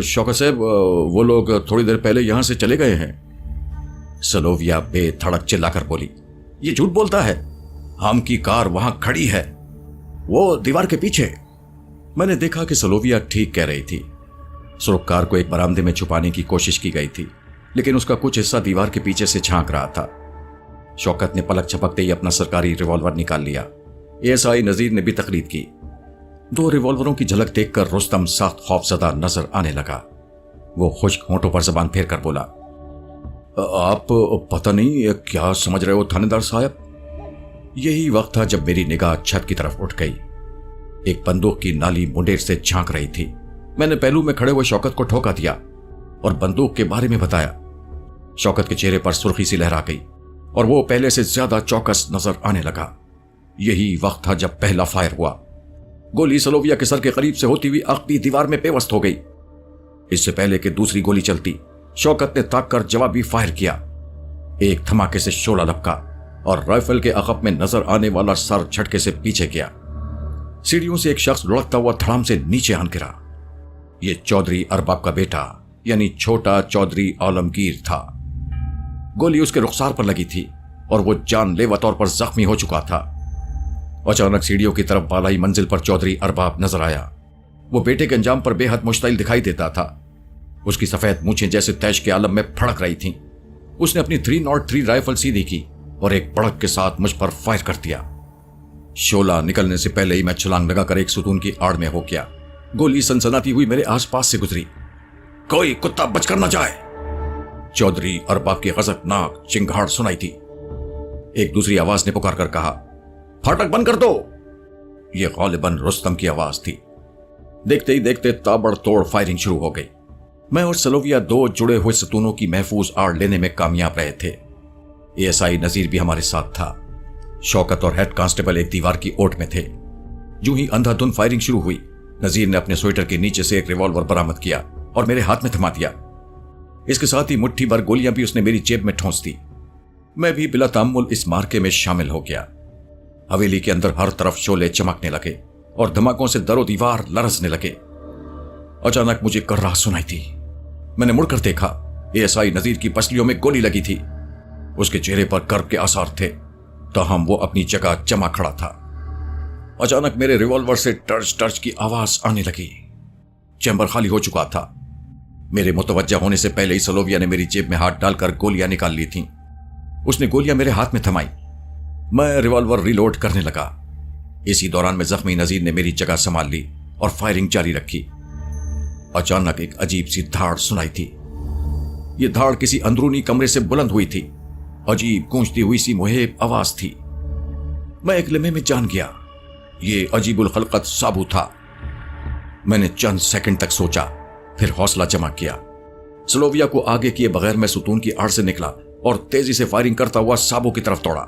शौकत साहब, वो लोग थोड़ी देर पहले यहां से चले गए हैं। सलोविया बेधड़क चिल्लाकर बोली, ये झूठ बोलता है। हम की कार वहां खड़ी है, वो दीवार के पीछे। मैंने देखा कि सलोविया ठीक कह रही थी। सुरकार को एक बरामदे में छुपाने की कोशिश की गई थी, लेकिन उसका कुछ हिस्सा दीवार के पीछे से झांक रहा था। शौकत ने पलक झपकते ही अपना सरकारी रिवॉल्वर निकाल लिया। एएसआई नजीर ने भी तकलीद की। 2 रिवॉल्वरों की झलक देखकर रुस्तम सख्त खौफजदा नजर आने लगा। वो खुश्क होंठों पर जबान फेर कर बोला, आप पता नहीं क्या समझ रहे हो थानेदार साहब। यही वक्त था जब मेरी निगाह छत की तरफ उठ गई। एक बंदूक की नाली मुंडेर से झांक रही थी। मैंने पहलू में खड़े हुए शौकत को ठोका दिया और बंदूक के बारे में बताया। शौकत के चेहरे पर सुर्खी सी लहरा गई और वो पहले से ज्यादा चौकस नजर आने लगा। यही वक्त था जब पहला फायर हुआ। गोली सलोविया के सर के करीब से होती हुई आखिरी दीवार में पेवस्त हो गई। इससे पहले कि दूसरी गोली चलती, शौकत ने ताक कर जवाबी फायर किया। एक धमाके से शोला लपका और राइफल के अकब में नजर आने वाला सर झटके से पीछे गया। सीढ़ियों से एक शख्स लुढ़कता हुआ धड़ाम से नीचे आन गिरा। यह चौधरी अरबाब का बेटा यानी छोटा चौधरी आलमगीर था। गोली उसके रुखसार पर लगी थी और वो जानलेवा तौर पर जख्मी हो चुका था। अचानक सीढ़ियों की तरफ बालाई मंजिल पर चौधरी अरबाब नजर आया। वो बेटे के अंजाम पर बेहद मुश्तइल दिखाई देता था। उसकी सफेद मूछें जैसे तैश के आलम में फड़क रही थीं। उसने अपनी 303 राइफल सीधी की और एक बड़क के साथ मुझ पर फायर कर दिया। शोला निकलने से पहले ही मैं छलांग लगाकर एक सुतून की आड़ में हो गया। गोली सनसनाती हुई मेरे आसपास से गुजरी। कोई कुत्ता बचकर न जाए, चौधरी अरबाब की गजबनाक चिंगाड़ सुनाई थी। एक दूसरी आवाज ने पुकार कर कहा, फाटक बंद कर दो। यह गालिबन रुस्तम की आवाज थी। देखते ही देखते ताबड़तोड़ फायरिंग शुरू हो गई। मैं और सलोविया 2 जुड़े हुए सतूनों की महफूज आड़ लेने में कामयाब रहे थे। एएसआई नजीर भी हमारे साथ था। शौकत और हेड कांस्टेबल एक दीवार की ओट में थे। यूं ही अंधाधुंध फायरिंग शुरू हुई। नजीर ने अपने स्वेटर के नीचे से एक रिवॉल्वर बरामद किया और मेरे हाथ में थमा दिया। इसके साथ ही मुट्ठी भर गोलियां भी उसने मेरी जेब में ठोंस दी। मैं भी बिला तामुल इस मार्के में शामिल हो गया। हवेली के अंदर हर तरफ शोले चमकने लगे और धमाकों से दरो दीवार लरसने लगे। अचानक मुझे कर्राह सुनाई थी। मैंने मुड़कर देखा। एएसआई नजीर की पसलियों में गोली लगी थी। उसके चेहरे पर कर्ब के आसार थे, ताहम वो अपनी जगह जमा खड़ा था। अचानक मेरे रिवॉल्वर से टर्च टर्च की आवाज आने लगी। चैम्बर खाली हो चुका था। मेरे मुतवज्जा होने से पहले ही सलोविया ने मेरी जेब में हाथ डालकर गोलियां निकाल ली थीं। उसने गोलियां मेरे हाथ में थमाई। मैं रिवॉल्वर रिलोड करने लगा। इसी दौरान में जख्मी नजीर ने मेरी जगह संभाल ली और फायरिंग जारी रखी। अचानक एक अजीब सी धाड़ सुनाई थी। यह धाड़ किसी अंदरूनी कमरे से बुलंद हुई थी। अजीब गूंजती हुई सी मुहेब आवाज थी। मैं एक लम्हे में जान गया, ये अजीबुल खलकत साबू था। मैंने चंद सेकंड तक सोचा, फिर हौसला जमा किया। सलोविया को आगे किए बगैर मैं सुतून की आड़ से निकला और तेजी से फायरिंग करता हुआ साबू की तरफ दौड़ा।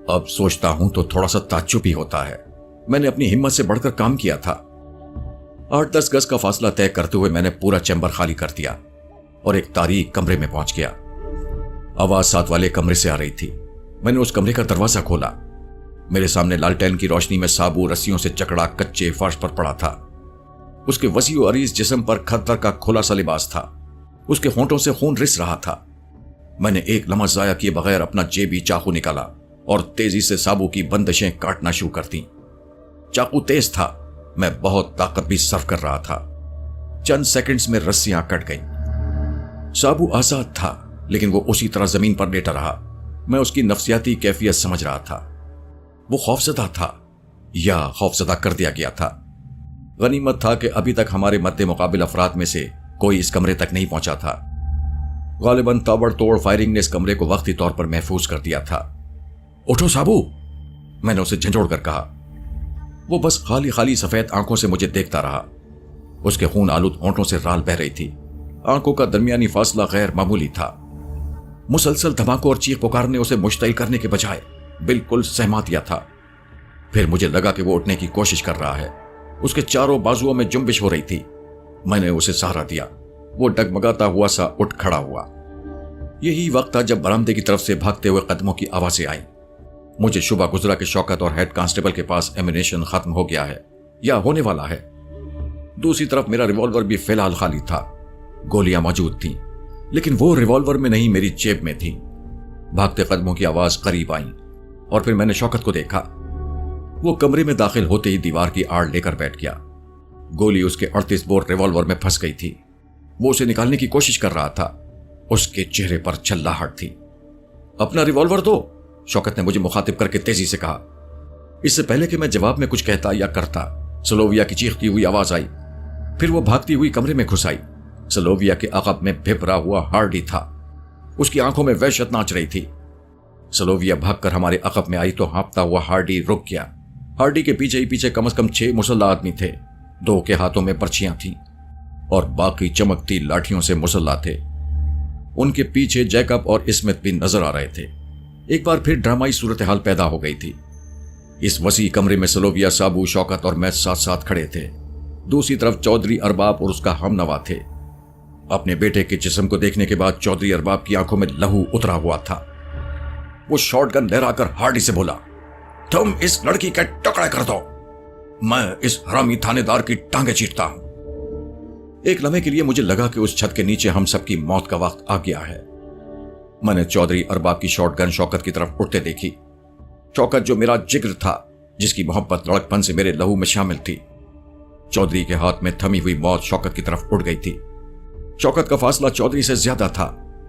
अब सोचता हूं तो थोड़ा सा ताज्जुब ही होता है। मैंने अपनी हिम्मत से बढ़कर काम किया था। 8-10 गज का फासला तय करते हुए मैंने पूरा चैम्बर खाली कर दिया और एक तारीक कमरे में पहुंच गया। आवाज साथ वाले कमरे से आ रही थी। मैंने उस कमरे का दरवाजा खोला। मेरे सामने लालटेन की रोशनी में साबू रस्सियों से जकड़ा कच्चे फर्श पर पड़ा था। उसके वसीउ अरीज जिस्म पर खद्दर का खुला सा लिबास था। उसके होंठों से खून रिस रहा था। मैंने एक लम्हा जाया किए बगैर अपना जेबी चाकू निकाला और तेजी से साबू की बंदिशें काटना शुरू कर दी। चाकू तेज था। मैं बहुत ताकत भी सर्व कर रहा था। चंद सेकंड्स में रस्सियां कट गईं। साबू आजाद था, लेकिन वो उसी तरह जमीन पर लेटा रहा। मैं उसकी नफ्सियाती कैफियत समझ रहा था। वो खौफजदा था या खौफजदा कर दिया गया था। गनीमत था कि अभी तक हमारे मद्दे मुकाबिल अफराद में से कोई इस कमरे तक नहीं पहुंचा था। गालिबन ताबड़तोड़ फायरिंग ने इस कमरे को वक्ती तौर पर महफूज कर दिया था। उठो साबू, मैंने उसे झंझोड़ कर कहा। वो बस खाली खाली सफेद आंखों से मुझे देखता रहा। उसके खून आलूद होंठों से राल बह रही थी। आंखों का दरमियानी फासला गैर मामूली था। मुसलसल धमाकों और चीख पुकार ने उसे मुश्तइल करने के बजाय बिल्कुल सहमा दिया था। फिर मुझे लगा कि वो उठने की कोशिश कर रहा है। उसके चारों बाजुओं में जुम्बिश हो रही थी। मैंने उसे सहारा दिया। वो डगमगाता हुआ सा उठ खड़ा हुआ। यही वक्त था जब बरामदे की तरफ से भागते हुए कदमों की आवाजें आई। मुझे शुबा गुजरा कि शौकत और हेड कांस्टेबल के पास एमिनेशन खत्म हो गया है या होने वाला है। दूसरी तरफ मेरा रिवॉल्वर भी फिलहाल खाली था। गोलियां मौजूद थीं, लेकिन वो रिवॉल्वर में नहीं, मेरी जेब में थी। भागते कदमों की आवाज करीब आई और फिर मैंने शौकत को देखा। वो कमरे में दाखिल होते ही दीवार की आड़ लेकर बैठ गया। गोली उसके 38 बोर रिवॉल्वर में फंस गई थी। वो उसे निकालने की कोशिश कर रहा था। उसके चेहरे पर चिल्लाहट थी। अपना रिवॉल्वर दो, शौकत ने मुझे मुखातिब करके तेजी से कहा। इससे पहले कि मैं जवाब में कुछ कहता या करता, सलोविया की चीखती हुई आवाज आई। फिर वो भागती हुई कमरे में घुस आई। सलोविया के अकब में भिपरा हुआ हार्डी था। उसकी आंखों में वहशत नाच रही थी। सलोविया भागकर हमारे अकब में आई तो हाँफता हुआ हार्डी रुक गया। हार्डी के पीछे ही पीछे कम से कम 6 मुसल्ला आदमी थे। 2 के हाथों में पर्चियां थीं और बाकी चमकती लाठियों से मुसल्ला थे। उनके पीछे जैकब और स्मिथ भी नजर आ रहे थे। एक बार फिर ड्रामाई सूरत हाल पैदा हो गई थी। इस वसी कमरे में सलोविया, साबू, शौकत और मैं साथ साथ खड़े थे। दूसरी तरफ चौधरी अरबाब और उसका हमनवा थे। अपने बेटे के जिस्म को देखने के बाद चौधरी अरबाब की आंखों में लहू उतरा हुआ था। वो शॉटगन लहराकर हार्डी से बोला, तुम इस लड़की के टुकड़े कर दो, मैं इस हरामी थानेदार की टांगे चीरता हूं। एक लम्हे के लिए मुझे लगा कि उस छत के नीचे हम सबकी मौत का वक्त आ गया है। मैंने चौधरी अरबाब की शॉटगन शौकत की तरफ उड़ते देखी। शौकत जो मेरा जिग्र था, जिसकी मोहब्बत लड़कपन से मेरे लहू में शामिल थी। चौधरी के हाथ में थमी हुई मौत शौकत की तरफ उड़ गई थी। शौकत का फासला चौधरी से ज्यादा था,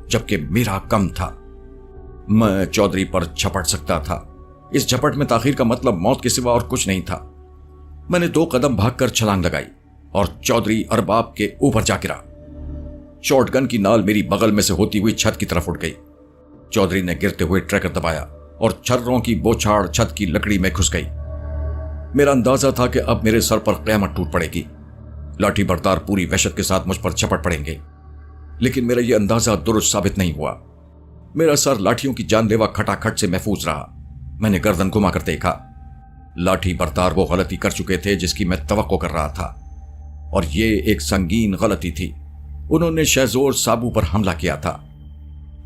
जबकि मेरा कम था। मैं चौधरी पर झपट सकता था। इस झपट में ताखीर का मतलब मौत के सिवा और कुछ नहीं था। मैंने 2 कदम भागकर छलांग लगाई और चौधरी अरबाब के ऊपर जा गिरा। शॉटगन की नाल मेरी बगल में से होती हुई छत की तरफ उड़ गई। चौधरी ने गिरते हुए ट्रैकर दबाया और छर्रों की बौछार छत की लकड़ी में घुस गई। मेरा अंदाजा था कि अब मेरे सर पर क़यामत टूट पड़ेगी। लाठी बरदार पूरी वहशत के साथ मुझ पर झपट पड़ेंगे, लेकिन मेरा यह अंदाजा दुरुस्त साबित नहीं हुआ। मेरा सर लाठियों की जानलेवा खटाखट से महफूज रहा। मैंने गर्दन घुमा कर देखा। लाठी बरदार वो गलती कर चुके थे जिसकी मैं तवक्को कर रहा था, और ये एक संगीन गलती थी। उन्होंने शहजोर साबू पर हमला किया था।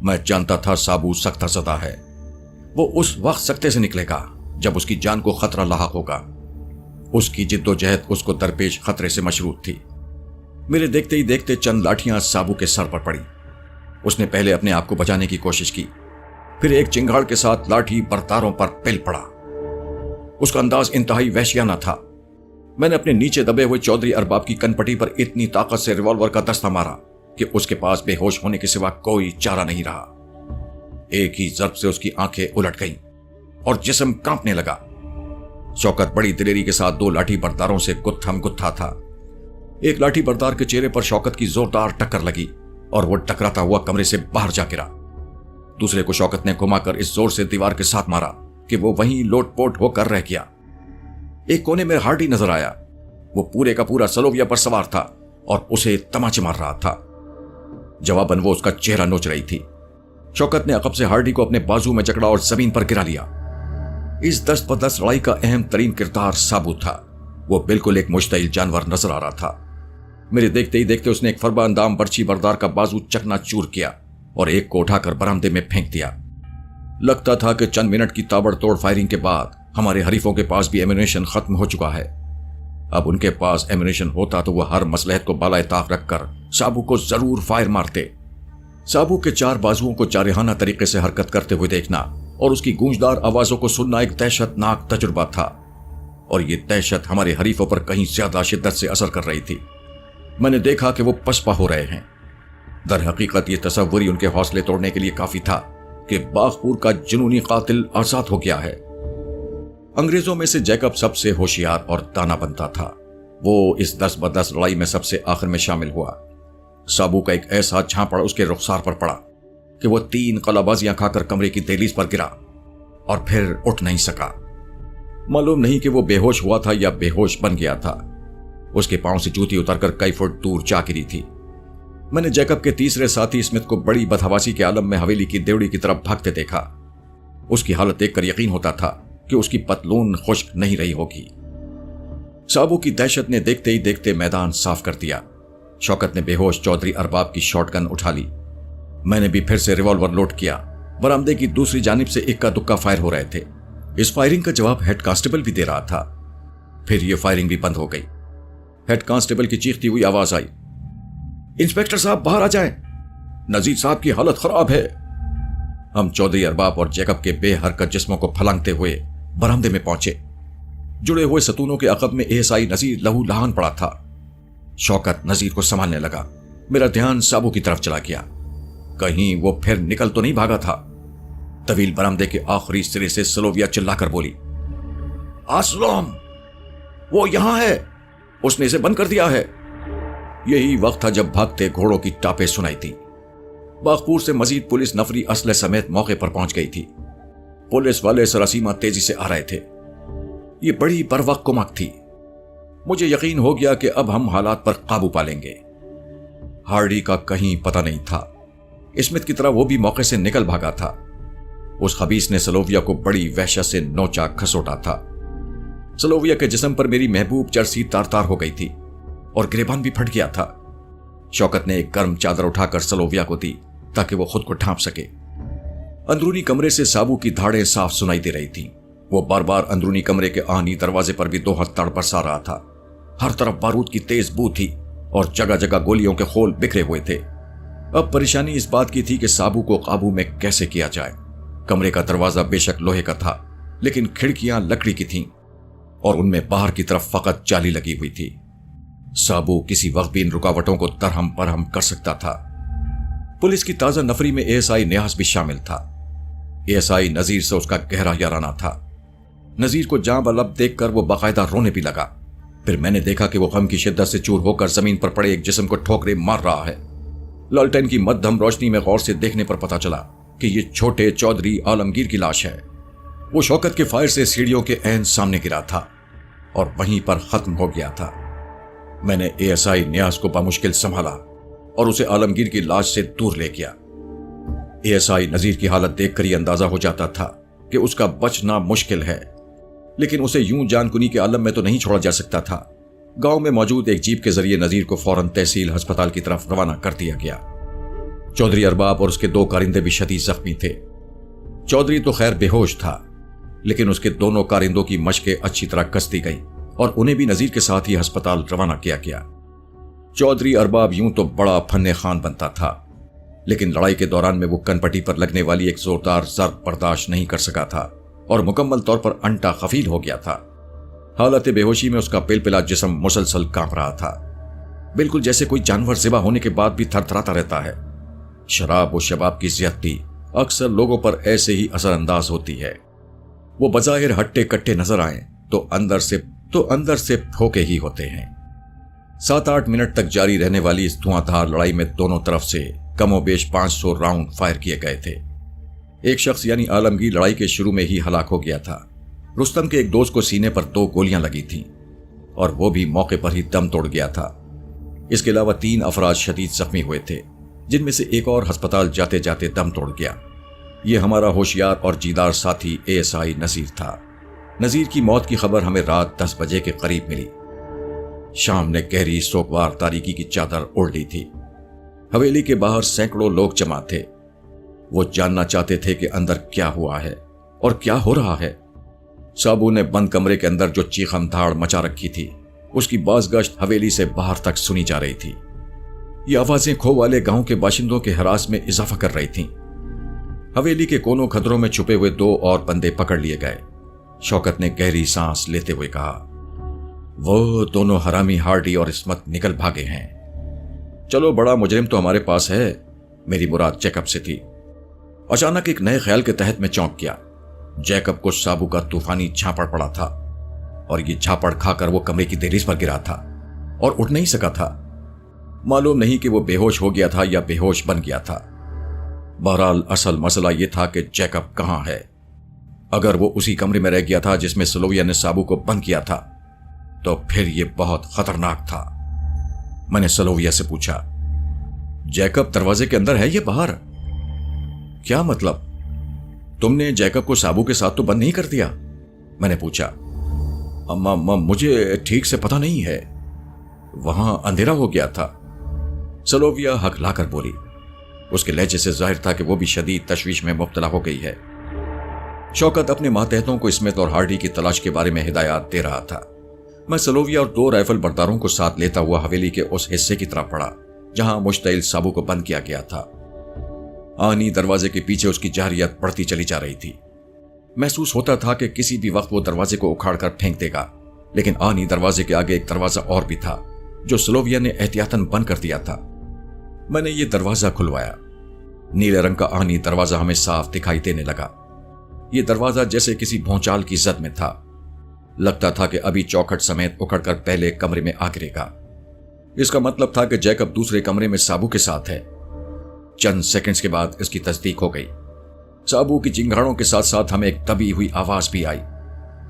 मैं जानता था साबू सख्त ज़दा है। वो उस वक्त सख्ते से निकलेगा जब उसकी जान को खतरा लाहक होगा। उसकी जिद्दोजहद उसको दरपेश खतरे से मशरूत थी। मेरे देखते ही देखते चंद लाठियां साबू के सर पर पड़ी। उसने पहले अपने आप को बचाने की कोशिश की, फिर एक चिंगाड़ के साथ लाठी बरदारों पर पिल पड़ा। उसका अंदाज इंतहाई वहशियाना था। मैंने अपने नीचे दबे हुए चौधरी अरबाब की कनपटी पर इतनी ताकत से रिवॉल्वर का दस्ता मारा कि उसके पास बेहोश होने के सिवा कोई चारा नहीं रहा। एक ही जर्ब से उसकी आंखें उलट गईं और जिस्म कांपने लगा। शौकत बड़ी दिलेरी के साथ 2 लाठी बरदारों से गुत्थम गुत्था था। एक लाठी बरदार के चेहरे पर शौकत की जोरदार टक्कर लगी और वो टकराता हुआ कमरे से बाहर जा गिरा। दूसरे को शौकत ने घुमाकर इस जोर से दीवार के साथ मारा कि वो वहीं लोटपोट होकर रह गया। एक कोने में हार्डी नजर आया। वो पूरे का पूरा सलोविया पर सवार था और उसे तमाचे मार रहा था। जवाबन वो उसका चेहरा नोच रही थी। शौकत ने अकब से हार्डी को अपने बाजू में जकड़ा और जमीन पर गिरा लिया। इस 10-10 लड़ाई का अहम तरीन किरदार साबू था। वो बिल्कुल एक मुश्तइल जानवर नजर आ रहा था। मेरे देखते ही देखते उसने एक फरबा अंदाम बर्छी बरदार का बाजू चकनाचूर किया और एक को उठाकर बरामदे में फेंक दिया। लगता था कि चंद मिनट की ताबड़तोड़ फायरिंग के बाद हमारे हरीफों के पास भी एम्यूनेशन खत्म हो चुका है। अब उनके पास एम्यूनेशन होता तो वह हर मसलहत को बालाए ताक रखकर साबू को जरूर फायर मारते। साबू के 4 बाजुओं को जारहाना तरीके से हरकत करते हुए देखना और उसकी गूंजदार आवाजों को सुनना एक दहशतनाक तजुर्बा था, और ये दहशत हमारे हरीफों पर कहीं ज्यादा शिद्दत से असर कर रही थी। मैंने देखा कि वो पसपा हो रहे हैं। दर हकीकत ये तसव्वुर ही उनके हौसले तोड़ने के लिए काफी था कि बागपुर का जुनूनी कातिल आजाद हो गया है। अंग्रेजों में से जैकब सबसे होशियार और दाना बनता था। वो इस 10-10 लड़ाई में सबसे आखिर में शामिल हुआ। साबू का एक ऐसा झापड़ उसके रुखसार पर पड़ा कि वो 3 कलाबाजियां खाकर कमरे की दहलीज पर गिरा और फिर उठ नहीं सका। मालूम नहीं कि वो बेहोश हुआ था या बेहोश बन गया था। उसके पांव से जूती उतरकर कई फुट दूर जा गिरी थी। मैंने जैकब के तीसरे साथी स्मिथ को बड़ी बदहवासी के आलम में हवेली की देवड़ी की तरफ भागते देखा। उसकी हालत देखकर यकीन होता था कि उसकी पतलून खुश्क नहीं रही होगी। साबू की दहशत ने देखते ही देखते मैदान साफ कर दिया। शौकत ने बेहोश चौधरी अरबाब की शॉटगन उठा ली। मैंने भी फिर से रिवॉल्वर लोड किया। बरामदे की दूसरी जानिब से इक्का दुक्का फायर हो रहे थे। इस फायरिंग का जवाब हेड कांस्टेबल भी दे रहा था। फिर यह फायरिंग भी बंद हो गई। हेड कांस्टेबल की चीखती हुई आवाज आई, इंस्पेक्टर साहब बाहर आ जाएं, नजीर साहब की हालत खराब है। हम चौधरी अरबाब और जैकब के बेहरकत जिस्मों को फलांगते हुए बरामदे में पहुंचे। जुड़े हुए सतूनों के अकब में एएसआई नजीर लहू लहान पड़ा था। शौकत नजीर को संभालने लगा। मेरा ध्यान साबू की तरफ चला गया। कहीं वो फिर निकल तो नहीं भागा था। तवील बरामदे के आखिरी सिरे से सलोविया चिल्लाकर बोली, आसलम, वो यहां है, उसने इसे बंद कर दिया है। यही वक्त था जब भागते घोड़ों की टापें सुनाई थी। बागपुर से मजीद पुलिस नफरी असले समेत मौके पर पहुंच गई थी। पुलिस वाले सरासीमा तेजी से आ रहे थे। ये बड़ी बरवक्त कुमक थी। मुझे यकीन हो गया कि अब हम हालात पर काबू पा लेंगे। हार्डी का कहीं पता नहीं था। स्मिथ की तरह वो भी मौके से निकल भागा था। उस खबीस ने सलोविया को बड़ी वहशत से नोचा खसोटा था। सलोविया के जिस्म पर मेरी महबूब चरसी तार तार हो गई थी और गिरेबान भी फट गया था। शौकत ने एक गर्म चादर उठाकर सलोविया को दी ताकि वो खुद को ढांप सके। अंदरूनी कमरे से साबू की धाड़ें साफ सुनाई दे रही थी। वो बार बार अंदरूनी कमरे के आनी दरवाजे पर भी दो हथौड़ बरसा रहा था। हर तरफ बारूद की तेज बू थी और जगह जगह गोलियों के खोल बिखरे हुए थे। अब परेशानी इस बात की थी कि साबू को काबू में कैसे किया जाए। कमरे का दरवाजा बेशक लोहे का था, लेकिन खिड़कियां लकड़ी की थीं और उनमें बाहर की तरफ फकत जाली लगी हुई थी। साबू किसी वक्त भी इन रुकावटों को दरहम बरहम कर सकता था। पुलिस की ताजा नफरी में एएसआई न्यास भी शामिल था। एएसआई नजीर से उसका गहरा याराना था। नजीर को जां बलब देखकर वो बाकायदा रोने भी लगा। फिर मैंने देखा कि वो गम की शिद्दत से चूर होकर जमीन पर पड़े एक जिस्म को ठोकरे मार रहा है। लालटेन की मध्यम रोशनी में गौर से देखने पर पता चला कि ये छोटे चौधरी आलमगीर की लाश है। वो शौकत के फायर से सीढ़ियों के ऐन सामने गिरा था और वहीं पर खत्म हो गया था। मैंने एएसआई न्यास को बामुश्किल संभाला और उसे आलमगीर की लाश से दूर ले गया। एएसआई नजीर की हालत देखकर ही अंदाजा हो जाता था कि उसका बचना मुश्किल है, लेकिन उसे यूं जानकुनी के आलम में तो नहीं छोड़ा जा सकता था। गांव में मौजूद एक जीप के जरिए नजीर को फौरन तहसील अस्पताल की तरफ रवाना कर दिया गया। चौधरी अरबाब और उसके दो कारिंदे भी शदीद जख्मी थे। चौधरी तो खैर बेहोश था, लेकिन उसके दोनों कारिंदों की मशकें अच्छी तरह कस दी गई और उन्हें भी नजीर के साथ ही अस्पताल रवाना किया गया। चौधरी अरबाब यूं तो बड़ा फन्ने खान बनता था, लेकिन लड़ाई के दौरान में वो कनपट्टी पर लगने वाली एक जोरदार जर्ब बर्दाश्त नहीं कर सका था और मुकम्मल तौर पर अंटा खफील हो गया था। हालत बेहोशी में उसका पिलपिला जिस्म मुसलसल कांप रहा था, बिल्कुल जैसे कोई जानवर ज़िबा होने के बाद भी थरथराता रहता है। शराब और शबाब की ज़ियदती अक्सर लोगों पर ऐसे ही असरअंदाज होती है। वो बज़ाहिर हट्टे कट्टे नजर आए तो अंदर से फोके ही होते हैं। 7-8 मिनट तक जारी रहने वाली इस धुआंधार लड़ाई में दोनों तरफ से कमोबेश 500 राउंड फायर किए गए थे। एक शख्स यानी आलमगीर लड़ाई के शुरू में ही हलाक हो गया था। रुस्तम के एक दोस्त को सीने पर 2 गोलियां लगी थीं और वो भी मौके पर ही दम तोड़ गया था। इसके अलावा 3 अफराद शदीद जख्मी हुए थे, जिनमें से एक और अस्पताल जाते जाते दम तोड़ गया। ये हमारा होशियार और जीदार साथी एएसआई नजीर था। नजीर की मौत की खबर हमें रात 10 बजे के करीब मिली। शाम ने गहरी सोगवार तारीकी की चादर ओढ़ ली थी। हवेली के बाहर सैकड़ों लोग जमा थे। वो जानना चाहते थे कि अंदर क्या हुआ है और क्या हो रहा है। साबू ने बंद कमरे के अंदर जो चीखम धाड़ मचा रखी थी, उसकी बाज़गश्त हवेली से बाहर तक सुनी जा रही थी। ये आवाजें खो वाले गांव के बाशिंदों के हरास में इजाफा कर रही थीं। हवेली के कोनों खदरों में छुपे हुए 2 और बंदे पकड़ लिए गए। शौकत ने गहरी सांस लेते हुए कहा, वो दोनों हरामी हार्डी और इस्मत निकल भागे हैं। चलो, बड़ा मुजरिम तो हमारे पास है। मेरी मुराद जैकब से थी। अचानक एक नए ख्याल के तहत मैं चौंक गया। जैकब को साबू का तूफानी झापड़ पड़ा था और ये झापड़ खाकर वो कमरे की दहलीज पर गिरा था और उठ नहीं सका था। मालूम नहीं कि वो बेहोश हो गया था या बेहोश बन गया था। बहरहाल असल मसला ये था कि जैकब कहाँ है। अगर वो उसी कमरे में रह गया था जिसमें सलोविया ने साबू को बंद किया था, तो फिर ये बहुत खतरनाक था। मैंने सलोविया से पूछा, जैकब दरवाजे के अंदर है या बाहर? क्या मतलब? तुमने जैकब को साबू के साथ तो बंद नहीं कर दिया? मैंने पूछा। अम्मा मुझे ठीक से पता नहीं है, वहां अंधेरा हो गया था। सलोविया हकलाकर बोली। उसके लहजे से जाहिर था कि वो भी शदीद तशवीश में मुब्तला हो गई है। शौकत अपने मातहतों को स्मिथ और हार्डी की तलाश के बारे में हिदायत दे रहा था। मैं सलोविया और 2 राइफल बरदारों को साथ लेता हुआ हवेली के उस हिस्से की तरफ बढ़ा जहां मुश्तइल साबू को बंद किया गया था। आनी दरवाजे के पीछे उसकी जारियत बढ़ती चली जा रही थी। महसूस होता था कि किसी भी वक्त वो दरवाजे को उखाड़ कर फेंक देगा, लेकिन आनी दरवाजे के आगे एक दरवाजा और भी था जो स्लोविया ने एहतियातन बंद कर दिया था। मैंने ये दरवाजा खुलवाया। नीले रंग का आनी दरवाजा हमें साफ दिखाई देने लगा। ये दरवाजा जैसे किसी भौचाल की जद में था। लगता था कि अभी चौखट समेत उखड़कर पहले कमरे में आ गिरेगा। इसका मतलब था कि जैकब दूसरे कमरे में साबू के साथ है। चंद सेकंड्स के बाद इसकी तस्दीक हो गई। साबू की चिंगाड़ों के साथ साथ हमें एक दबी हुई आवाज भी आई।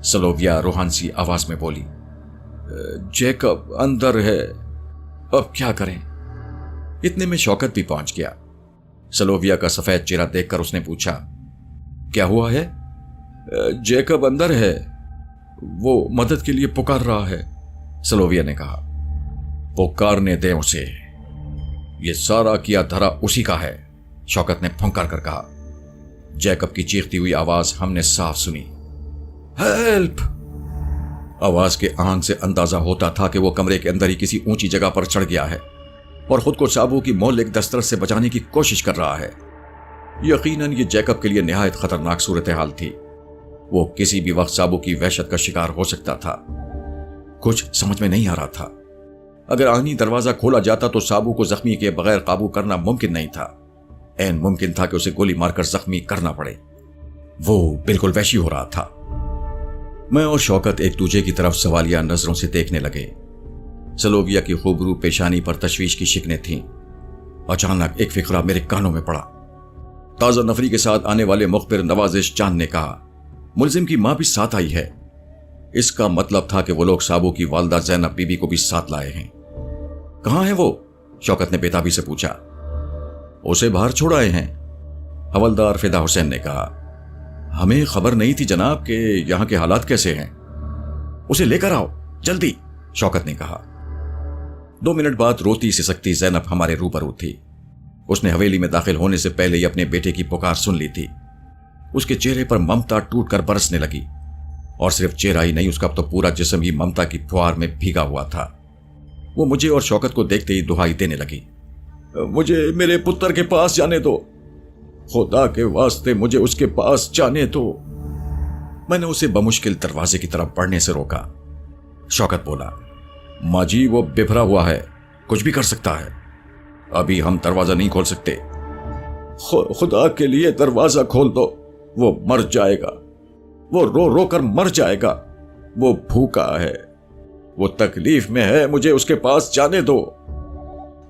स्लोविया रूहानी आवाज में बोली, जैकब अंदर है, अब क्या करें? इतने में शौकत भी पहुंच गया। स्लोविया का सफेद चेहरा देखकर उसने पूछा, क्या हुआ है? जैकब अंदर है, वो मदद के लिए पुकार रहा है, स्लोविया ने कहा। पुकारने दें उसे, ये सारा किया धरा उसी का है, शौकत ने फुंकार कर कहा। जैकब की चीखती हुई आवाज हमने साफ सुनी, हेल्प! आवाज के आन से अंदाजा होता था कि वो कमरे के अंदर ही किसी ऊंची जगह पर चढ़ गया है और खुद को साबू की मौलिक दस्तरस से बचाने की कोशिश कर रहा है। यकीनन ये जैकब के लिए निहायत खतरनाक सूरत हाल थी। वो किसी भी वक्त साबू की वहशत का शिकार हो सकता था। कुछ समझ में नहीं आ रहा था। अगर आनी दरवाजा खोला जाता तो साबू को जख्मी किए बगैर काबू करना मुमकिन नहीं था। ऐन मुमकिन था कि उसे गोली मारकर जख्मी करना पड़े। वो बिल्कुल वैशी हो रहा था। मैं और शौकत एक दूसरे की तरफ सवालिया नजरों से देखने लगे। स्लोविया की खूबरू पेशानी पर तशवीश की शिकनें थीं। अचानक एक फिक्रा मेरे कानों में पड़ा। ताजा नफरी के साथ आने वाले मुखबिर नवाजिश चांद ने कहा, मुलजिम की मां भी साथ आई है। इसका मतलब था कि वो लोग साबू की वालदा जैनब बीबी को भी साथ लाए हैं। कहां है वो? शौकत ने बेताबी से पूछा। उसे बाहर छोड़ आए हैं, हवलदार फिदा हुसैन ने कहा। हमें खबर नहीं थी जनाब कि यहां के हालात कैसे हैं। उसे लेकर आओ जल्दी, शौकत ने कहा। 2 मिनट बाद रोती सिसकती जैनब हमारे रूबरू थी। उसने हवेली में दाखिल होने से पहले ही अपने बेटे की पुकार सुन ली थी। उसके चेहरे पर ममता टूट कर बरसने लगी, और सिर्फ चेहरा ही नहीं, उसका तो पूरा जिस्म ही ममता की फुहार में भीगा हुआ था। वो मुझे और शौकत को देखते ही दुहाई देने लगी, मुझे मेरे पुत्र के पास जाने दो, खुदा के वास्ते मुझे उसके पास जाने दो। मैंने उसे बमुश्किल दरवाजे की तरफ बढ़ने से रोका। शौकत बोला, माँ जी वो बिफरा हुआ है, कुछ भी कर सकता है। अभी हम दरवाजा नहीं खोल सकते। खुदा के लिए दरवाजा खोल दो, वो मर जाएगा, वो रो रो कर मर जाएगा, वो भूखा है, वो तकलीफ में है, मुझे उसके पास जाने दो।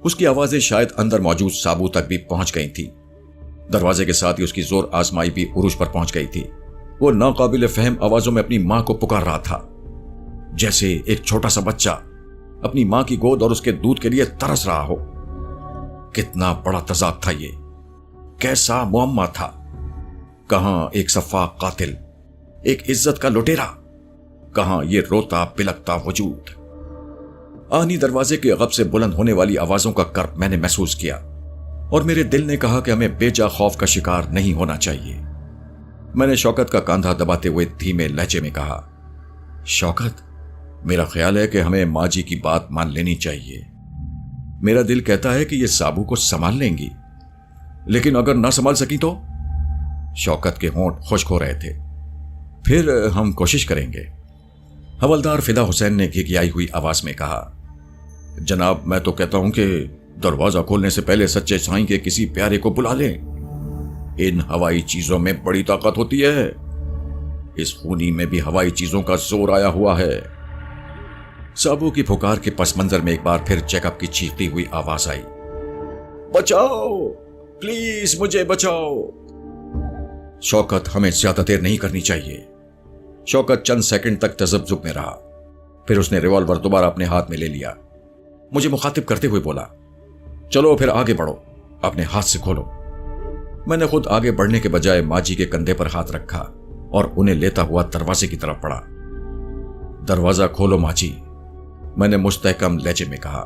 उसकी आवाजें शायद अंदर मौजूद साबू तक भी पहुंच गई थी। दरवाजे के साथ ही उसकी जोर आजमाई भी उरूज पर पहुंच गई थी। वो नाकाबिल फहम आवाजों में अपनी मां को पुकार रहा था, जैसे एक छोटा सा बच्चा अपनी मां की गोद और उसके दूध के लिए तरस रहा हो। कितना बड़ा तजाद था ये, कैसा मुअम्मा था। कहां एक सफाक कातिल, एक इज्जत का लुटेरा, कहां ये रोता पिलकता वजूद। आनी दरवाजे के गब से बुलंद होने वाली आवाजों का कर्ब मैंने महसूस किया, और मेरे दिल ने कहा कि हमें बेजा खौफ का शिकार नहीं होना चाहिए। मैंने शौकत का कांधा दबाते हुए धीमे लहजे में कहा, शौकत, मेरा ख्याल है कि हमें माँ जी की बात मान लेनी चाहिए। मेरा दिल कहता है कि ये साबू को संभाल लेंगी, लेकिन अगर ना संभाल सकी तो? शौकत के होंठ खुश्क हो रहे थे। फिर हम कोशिश करेंगे, हवलदार फिदा हुसैन ने घिघियाई हुई आवाज में कहा। जनाब, मैं तो कहता हूं कि दरवाजा खोलने से पहले सच्चे साईं के किसी प्यारे को बुला लें। इन हवाई चीजों में बड़ी ताकत होती है। इस खूनी में भी हवाई चीजों का जोर आया हुआ है। साबू की पुकार के पस मंजर में एक बार फिर जैकब की चीखती हुई आवाज आई, बचाओ, प्लीज मुझे बचाओ। शौकत, हमें ज्यादा देर नहीं करनी चाहिए। शौकत चंद सेकंड तक तजब्जुब में रहा, फिर उसने रिवॉल्वर दोबारा अपने हाथ में ले लिया। मुझे मुखातिब करते हुए बोला, चलो फिर आगे बढ़ो, अपने हाथ से खोलो। मैंने खुद आगे बढ़ने के बजाय माँ जी के कंधे पर हाथ रखा और उन्हें लेता हुआ दरवाजे की तरफ बढ़ा। दरवाजा खोलो माँ जी, मैंने मुस्तहकम लहजे में कहा।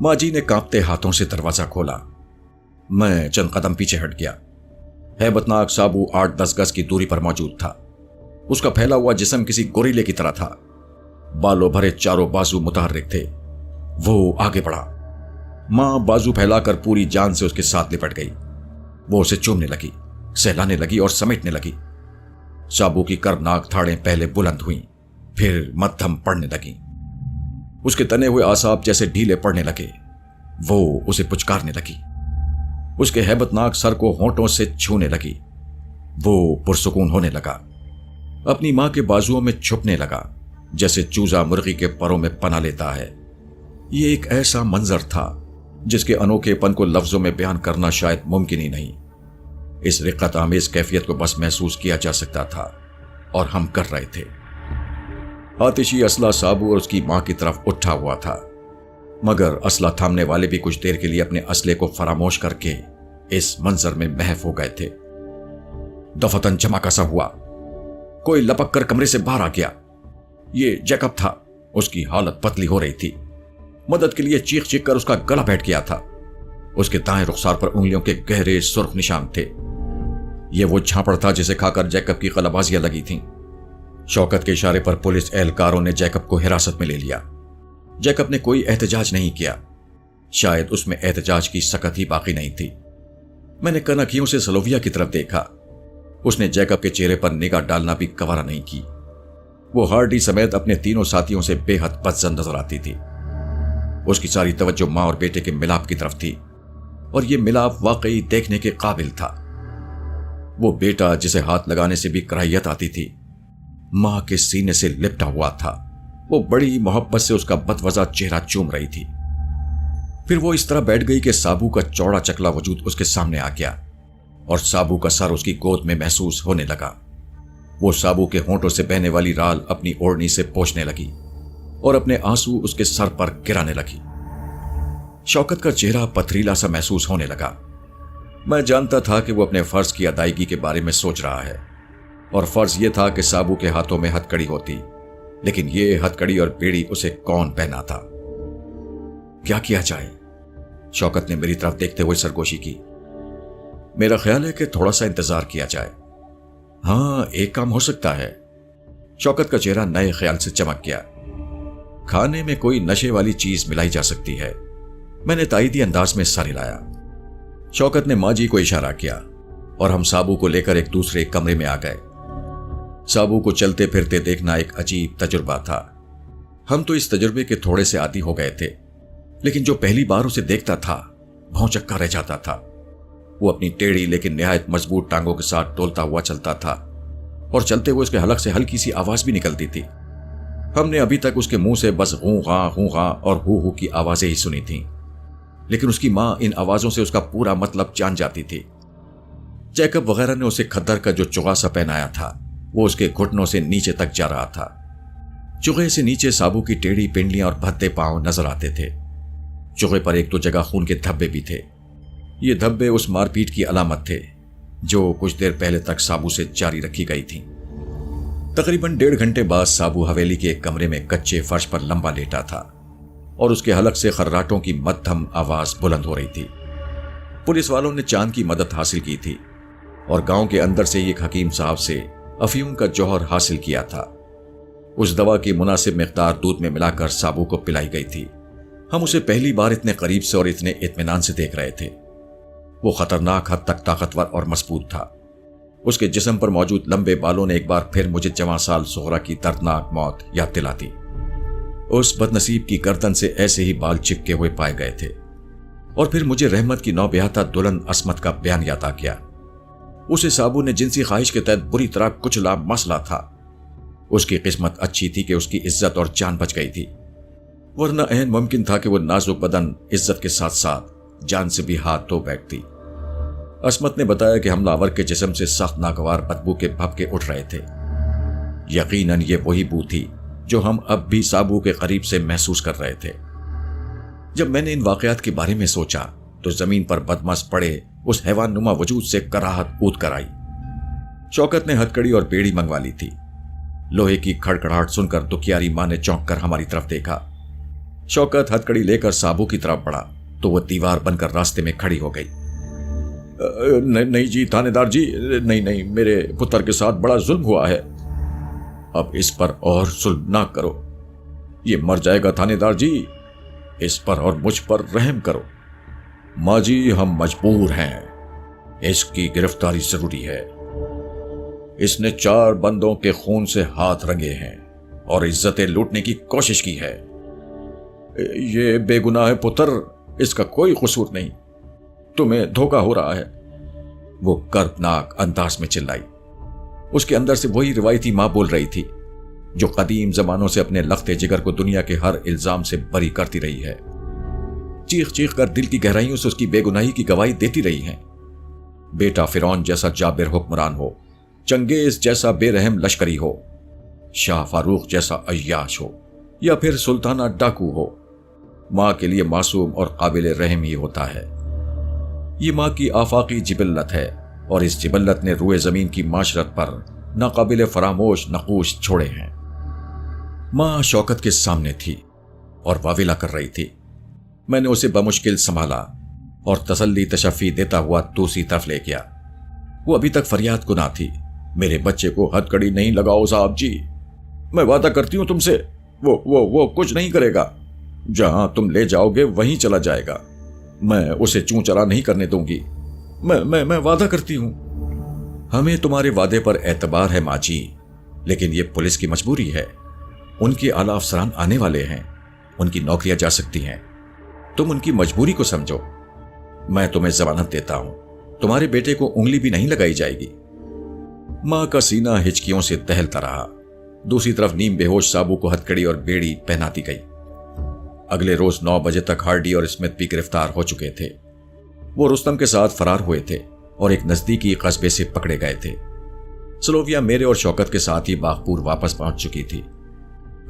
माँ जी ने कांपते हाथों से दरवाजा खोला। मैं चंद कदम पीछे हट गया। हैबतनाक साबू 8-10 गज की दूरी पर मौजूद था। उसका फैला हुआ जिस्म किसी गोरीले की तरह था। बालों भरे चारों बाजू मुतहर्रिक थे। वो आगे बढ़ा। मां बाजू फैलाकर पूरी जान से उसके साथ लिपट गई। वो उसे चूमने लगी, सहलाने लगी और समेटने लगी। साबू की करनाक धाड़ें पहले बुलंद हुईं, फिर मध्यम पड़ने लगीं। उसके तने हुए आसाब जैसे ढीले पड़ने लगे। वो उसे पुचकारने लगी। उसके हैबतनाक सर को होंठों से छूने लगी। वो पुरसुकून होने लगा। अपनी मां के बाजुओं में छुपने लगा, जैसे चूजा मुर्गी के परों में पनाह लेता है। ये एक ऐसा मंजर था जिसके अनोखेपन को लफ्जों में बयान करना शायद मुमकिन ही नहीं। इस रिक्कत आमेज कैफियत को बस महसूस किया जा सकता था, और हम कर रहे थे। आतिशी असला साबू और उसकी मां की तरफ उठा हुआ था, मगर असला थामने वाले भी कुछ देर के लिए अपने असले को फरामोश करके इस मंजर में महफ हो गए थे। दफतन चमका सा हुआ। कोई लपक कर कमरे से बाहर आ गया। ये जैकब था। उसकी हालत पतली हो रही थी। मदद के लिए चीख चीख कर उसका गला बैठ गया था। उसके दाएं रुखसार पर उंगलियों के गहरे सुर्ख निशान थे। यह वो झापड़ था जिसे खाकर जैकब की कलाबाजियां लगी थीं। शौकत के इशारे पर पुलिस एहलकारों ने जैकब को हिरासत में ले लिया। जैकब ने कोई एहतजाज नहीं किया। शायद उसमें एहतजाज की सकत ही बाकी नहीं थी। मैंने कनखियों से सलोविया की तरफ देखा। उसने जैकब के चेहरे पर निगाह डालना भी गवारा नहीं की। वो हार्डी समेत अपने तीनों साथियों से बेहद बदजन नजर आती थी। उसकी सारी तवज्जो मां और बेटे के मिलाप की तरफ थी, और यह मिलाप वाकई देखने के काबिल था। वो बेटा जिसे हाथ लगाने से भी कराहियत आती थी, मां के सीने से लिपटा हुआ था। वो बड़ी मोहब्बत से उसका बदवजा चेहरा चूम रही थी। फिर वो इस तरह बैठ गई कि साबू का चौड़ा चकला वजूद उसके सामने आ गया, और साबू का सर उसकी गोद में महसूस होने लगा। वो साबू के होंठों से बहने वाली राल अपनी ओढ़नी से पोंछने लगी और अपने आंसू उसके सर पर गिराने लगी। शौकत का चेहरा पथरीला सा महसूस होने लगा। मैं जानता था कि वो अपने फर्ज की अदायगी के बारे में सोच रहा है, और फर्ज ये था कि साबू के हाथों में हथकड़ी होती, लेकिन ये हथकड़ी और बेड़ी उसे कौन पहना था? क्या किया जाए? शौकत ने मेरी तरफ देखते हुए सरगोशी की। मेरा ख्याल है कि थोड़ा सा इंतजार किया जाए। हाँ, एक काम हो सकता है। शौकत का चेहरा नए ख्याल से चमक गया। खाने में कोई नशे वाली चीज मिलाई जा सकती है। मैंने ताईदी अंदाज में सर हिलाया। शौकत ने माँ जी को इशारा किया, और हम साबू को लेकर एक दूसरे कमरे में आ गए। साबू को चलते फिरते देखना एक अजीब तजुर्बा था। हम तो इस तजुर्बे के थोड़े से आदी हो गए थे, लेकिन जो पहली बार उसे देखता था भौंचक्का रह जाता था। वो अपनी टेढ़ी लेकिन निहायत मजबूत टांगों के साथ डोलता हुआ चलता था, और चलते हुए उसके हलक से हल्की सी आवाज भी निकलती थी। हमने अभी तक उसके मुंह से बस हूं हां और हू की आवाजें ही सुनी थीं, लेकिन उसकी मां इन आवाजों से उसका पूरा मतलब जान जाती थी। जैकब वगैरह ने उसे खद्दर का जो चुगासा पहनाया था, वो उसके घुटनों से नीचे तक जा रहा था। चुगे से नीचे साबू की टेढ़ी पिंडलियां और भद्दे पांव नजर आते थे। चुगे पर एक दो जगह खून के धब्बे भी थे। ये धब्बे उस मारपीट की अलामत थे जो कुछ देर पहले तक साबू से जारी रखी गई थी। तकरीबन 1.5 घंटे बाद साबू हवेली के एक कमरे में कच्चे फर्श पर लंबा लेटा था, और उसके हलक से खर्राटों की मध्यम आवाज बुलंद हो रही थी। पुलिस वालों ने चांद की मदद हासिल की थी, और गांव के अंदर से एक हकीम साहब से अफीम का जौहर हासिल किया था। उस दवा की मुनासिब मिकदार दूध में मिलाकर साबू को पिलाई गई थी। हम उसे पहली बार इतने करीब से और इतने इत्मीनान से देख रहे थे। वो खतरनाक हद तक ताकतवर और मजबूत था। उसके जिस्म पर मौजूद लंबे बालों ने एक बार फिर मुझे जवां साल सोहरा की दर्दनाक मौत याद दिलाती। उस बदनसीब की गर्दन से ऐसे ही बाल चिपके हुए पाए गए थे। और फिर मुझे रहमत की नौब्याहता दुल्हन असमत का बयान याद आ गया। उसे साबू ने जिनसी ख्वाहिश के तहत बुरी तरह कुचला मसला था। उसकी किस्मत अच्छी थी कि उसकी इज्जत और जान बच गई थी, वरना अहन मुमकिन था कि वो नाजुक बदन इज्जत के साथ साथ जान से भी हाथ धो बैठती। असमत ने बताया कि हमलावर के जिस्म से सख्त नागवार बदबू के भभके उठ रहे थे। यकीनन ये वही बू थी जो हम अब भी साबू के करीब से महसूस कर रहे थे। जब मैंने इन वाकयात के बारे में सोचा तो जमीन पर बदमस पड़े उस हैवान नुमा वजूद से कराहत कूद कर आई। शौकत ने हथकड़ी और बेड़ी मंगवा ली थी। लोहे की खड़खड़ाहट सुनकर दुखियारी मां ने चौंक कर हमारी तरफ देखा। शौकत हथकड़ी लेकर साबू की तरफ बढ़ा तो वह दीवार बनकर रास्ते में खड़ी हो गई। नहीं जी थानेदार जी, नहीं, मेरे पुत्र के साथ बड़ा जुल्म हुआ है। अब इस पर और जुल्म ना करो, ये मर जाएगा थानेदार जी। इस पर और मुझ पर रहम करो। माँ जी, हम मजबूर हैं, इसकी गिरफ्तारी जरूरी है। اس نے 4 بندوں کے خون سے ہاتھ رنگے ہیں اور عزتیں لوٹنے کی کوشش کی ہے۔ یہ بے گناہ ہے پتر، اس کا کوئی قصور نہیں، تمہیں دھوکہ ہو رہا ہے، وہ کردناک انداز میں چلائی۔ اس کے اندر سے وہی روایتی ماں بول رہی تھی جو قدیم زمانوں سے اپنے لخت جگر کو دنیا کے ہر الزام سے بری کرتی رہی ہے، چیخ چیخ کر دل کی گہرائیوں سے اس کی بے گناہی کی گواہی دیتی رہی ہیں۔ بیٹا فرعون جیسا جابر حکمران ہو، چنگیز جیسا بے رحم لشکری ہو، شاہ فاروق جیسا عیاش ہو، یا پھر سلطانہ ڈاکو ہو، ماں کے لیے معصوم اور قابل رحم ہی ہوتا ہے۔ یہ ماں کی آفاقی جبلت ہے، اور اس جبلت نے روئے زمین کی معاشرت پر ناقابل فراموش نقوش چھوڑے ہیں۔ ماں شوکت کے سامنے تھی اور واویلا کر رہی تھی۔ میں نے اسے بمشکل سنبھالا اور تسلی تشفی دیتا ہوا دوسری طرف لے گیا۔ وہ ابھی تک فریاد گناہ تھی۔ میرے بچے کو ہتھ کڑی نہیں لگاؤ صاحب جی، میں وعدہ کرتی ہوں تم سے، وہ کچھ نہیں کرے گا، جہاں تم لے جاؤ گے وہیں چلا جائے گا، میں اسے چوں چرا نہیں کرنے دوں گی، میں وعدہ کرتی ہوں۔ ہمیں تمہارے وعدے پر اعتبار ہے ماں جی، لیکن یہ پولیس کی مجبوری ہے، ان کے اعلیٰ افسران آنے والے ہیں، ان کی نوکریاں جا سکتی ہیں، تم ان کی مجبوری کو سمجھو۔ میں تمہیں ضمانت دیتا ہوں، تمہارے بیٹے کو انگلی بھی نہیں لگائی جائے گی۔ ماں کا سینہ ہچکیوں سے دہلتا رہا۔ دوسری طرف نیم بے ہوش سابو کو ہتھکڑی اور بیڑی پہناتی گئی۔ اگلے روز 9 بجے تک ہارڈی اور اسمتھ بھی گرفتار ہو چکے تھے۔ وہ رستم کے ساتھ فرار ہوئے تھے اور ایک نزدیکی قصبے سے پکڑے گئے تھے۔ سلوویا میرے اور شوکت کے ساتھ ہی باغپور واپس پہنچ چکی تھی۔